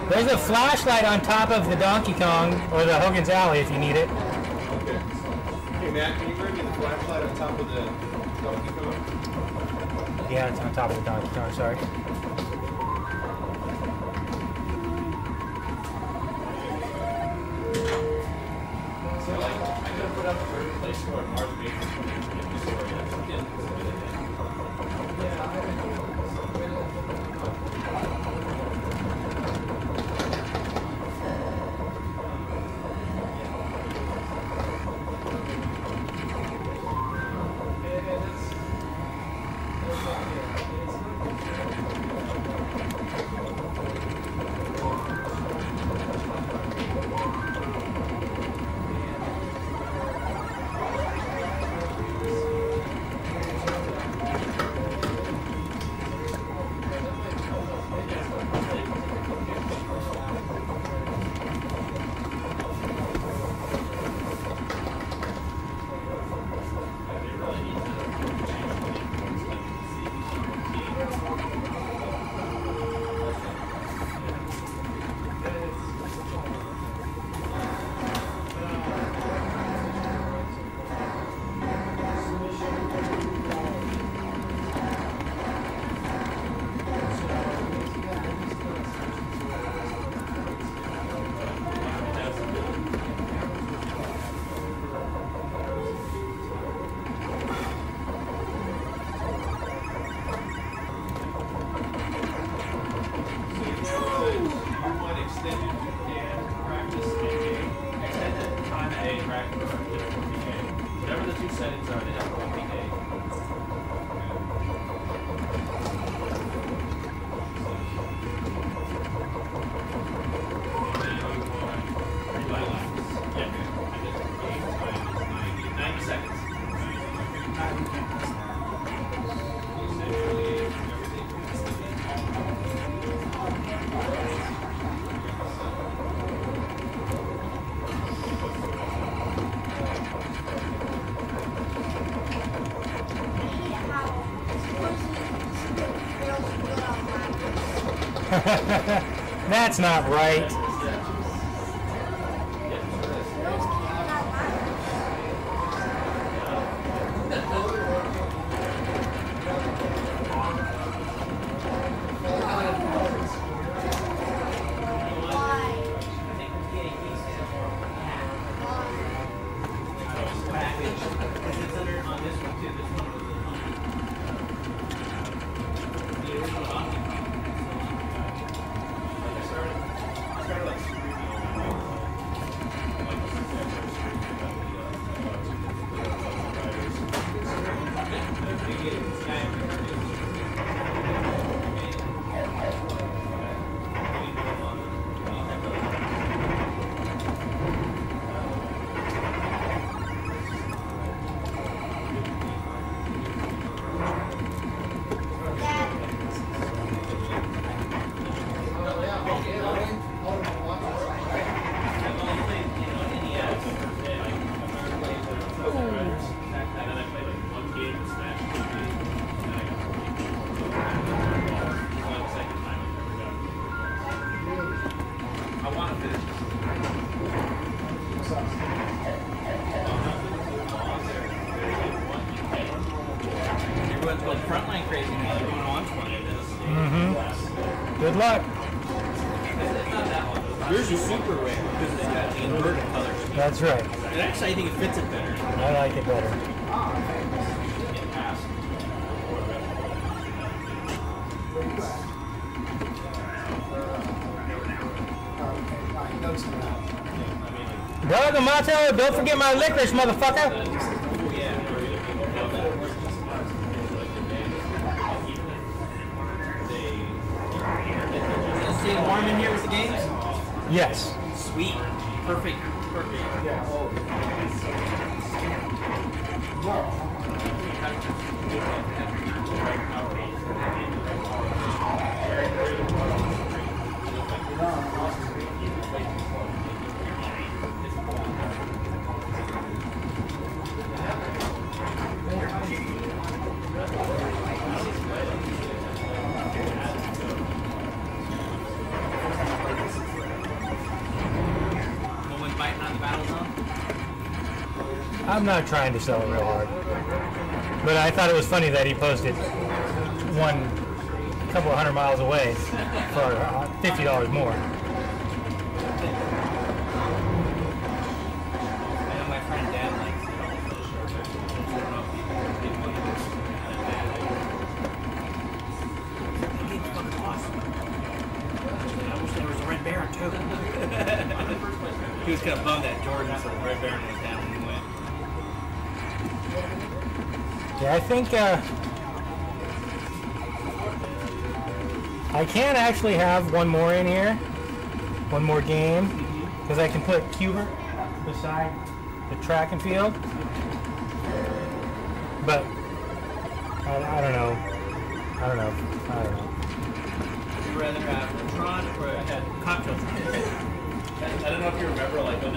There's a flashlight on top of the Donkey Kong or the Hogan's Alley if you need it. Okay. Hey Matt, can you bring me the flashlight on top of the Donkey Kong? Yeah, it's on top of the Donkey Kong, sorry. So like, I could have put up a third place score in Mars Base. That's not right. luck. Yours is super rare because it's got the inverted color scheme. That's right. And actually, I think it fits it better. I like it better. Brother Mato, don't forget my licorice, motherfucker. Stay warm in here with the games? Yes. Sweet. Perfect. Perfect. I'm not trying to sell it real hard, but I thought it was funny that he posted one couple of 100 miles away for $50 more. I know my friend Dan likes it. It's fucking awesome. I wish there was a Red Baron too. He was kind of bummed that Jordan, so the Red Baron was down when he went. Yeah, I think I can actually have one more in here, one more game, because I can put Cuber beside the track and field. But I don't know. I don't know. Would you rather have Tron or a cocktail Tron? I don't know if you remember, like when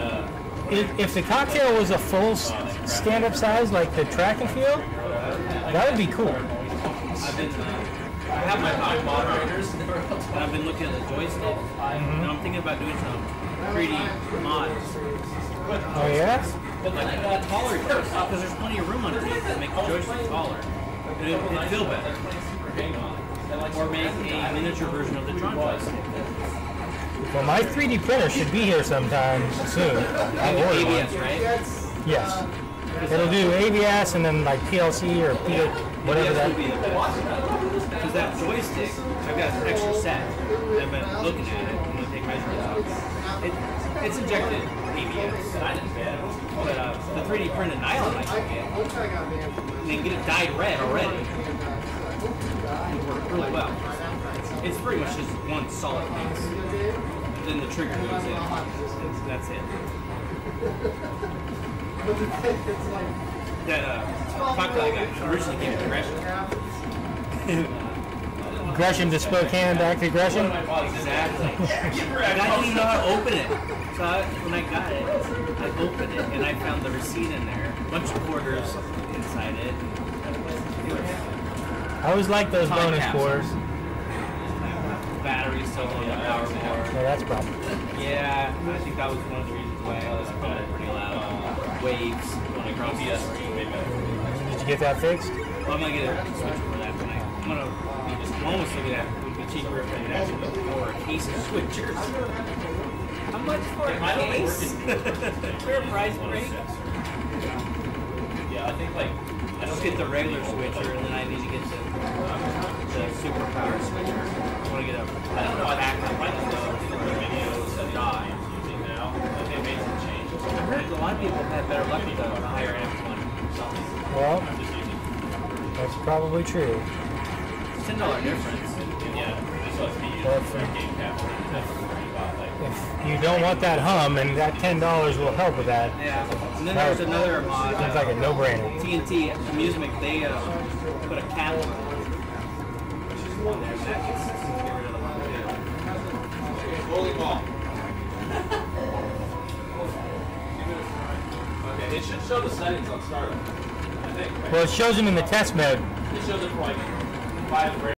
If the cocktail was a full stand-up size, like the track and field, that would be cool. I have my hot moderators, and I've been looking at the joystick, and I'm thinking about doing some 3D mods. Oh yeah? Like taller, because there's plenty of room underneath to make the joystick taller. It'd feel better. Or make a miniature version of the Tron joystick. Well, my 3D printer should be here sometime soon. I ordered one. ABS, right? Yes. It'll do ABS and then like PLC or P whatever that. Because that joystick, I've got an extra set. I've been looking at it. I'm going to take measurements. It's injected ABS. But the 3D printed nylon I can get, and then get it dyed red already. It would work really well. It's pretty much just one solid piece. Then the trigger goes in. That's it. That cocktail I got originally came to Gresham. Gresham to Spokane, back to Gresham. Exactly. And I didn't even know how to open it. So when I got it, I opened it and I found the receipt in there. A bunch of quarters inside it. I always like those bonus quarters. Battery still on the power cord. Yeah, that's probably. Yeah, I think that was one of the reasons why I was playing pretty loud. Waves going across the screen. Did you get that fixed? Well, I'm gonna get a switcher for that tonight. I'm almost looking at it would be cheaper if I could actually look for a case of switchers. How much for a case? Fair price break? yeah, I think like I just get the regular switcher and then I need to get the super power switcher. I want to get a I don't know. I backup. like the videos that die using now. Like they made some changes. I heard a lot of people have better luck with the higher amp one. Well, I'm just using. that's probably true. It's $10 difference. Yeah, just so it's me Well, using for a game capture. If you don't want that hum, and that $10 will help with that, Yeah. And then there's another mod. seems like a no-brainer. TNT Amusement, they put a cap on there. That gets get rid of the one too. Bowling ball. Okay, it should show the settings on startup. I think. Right? Well, it shows them in the test mode. It shows it for like 5 grand.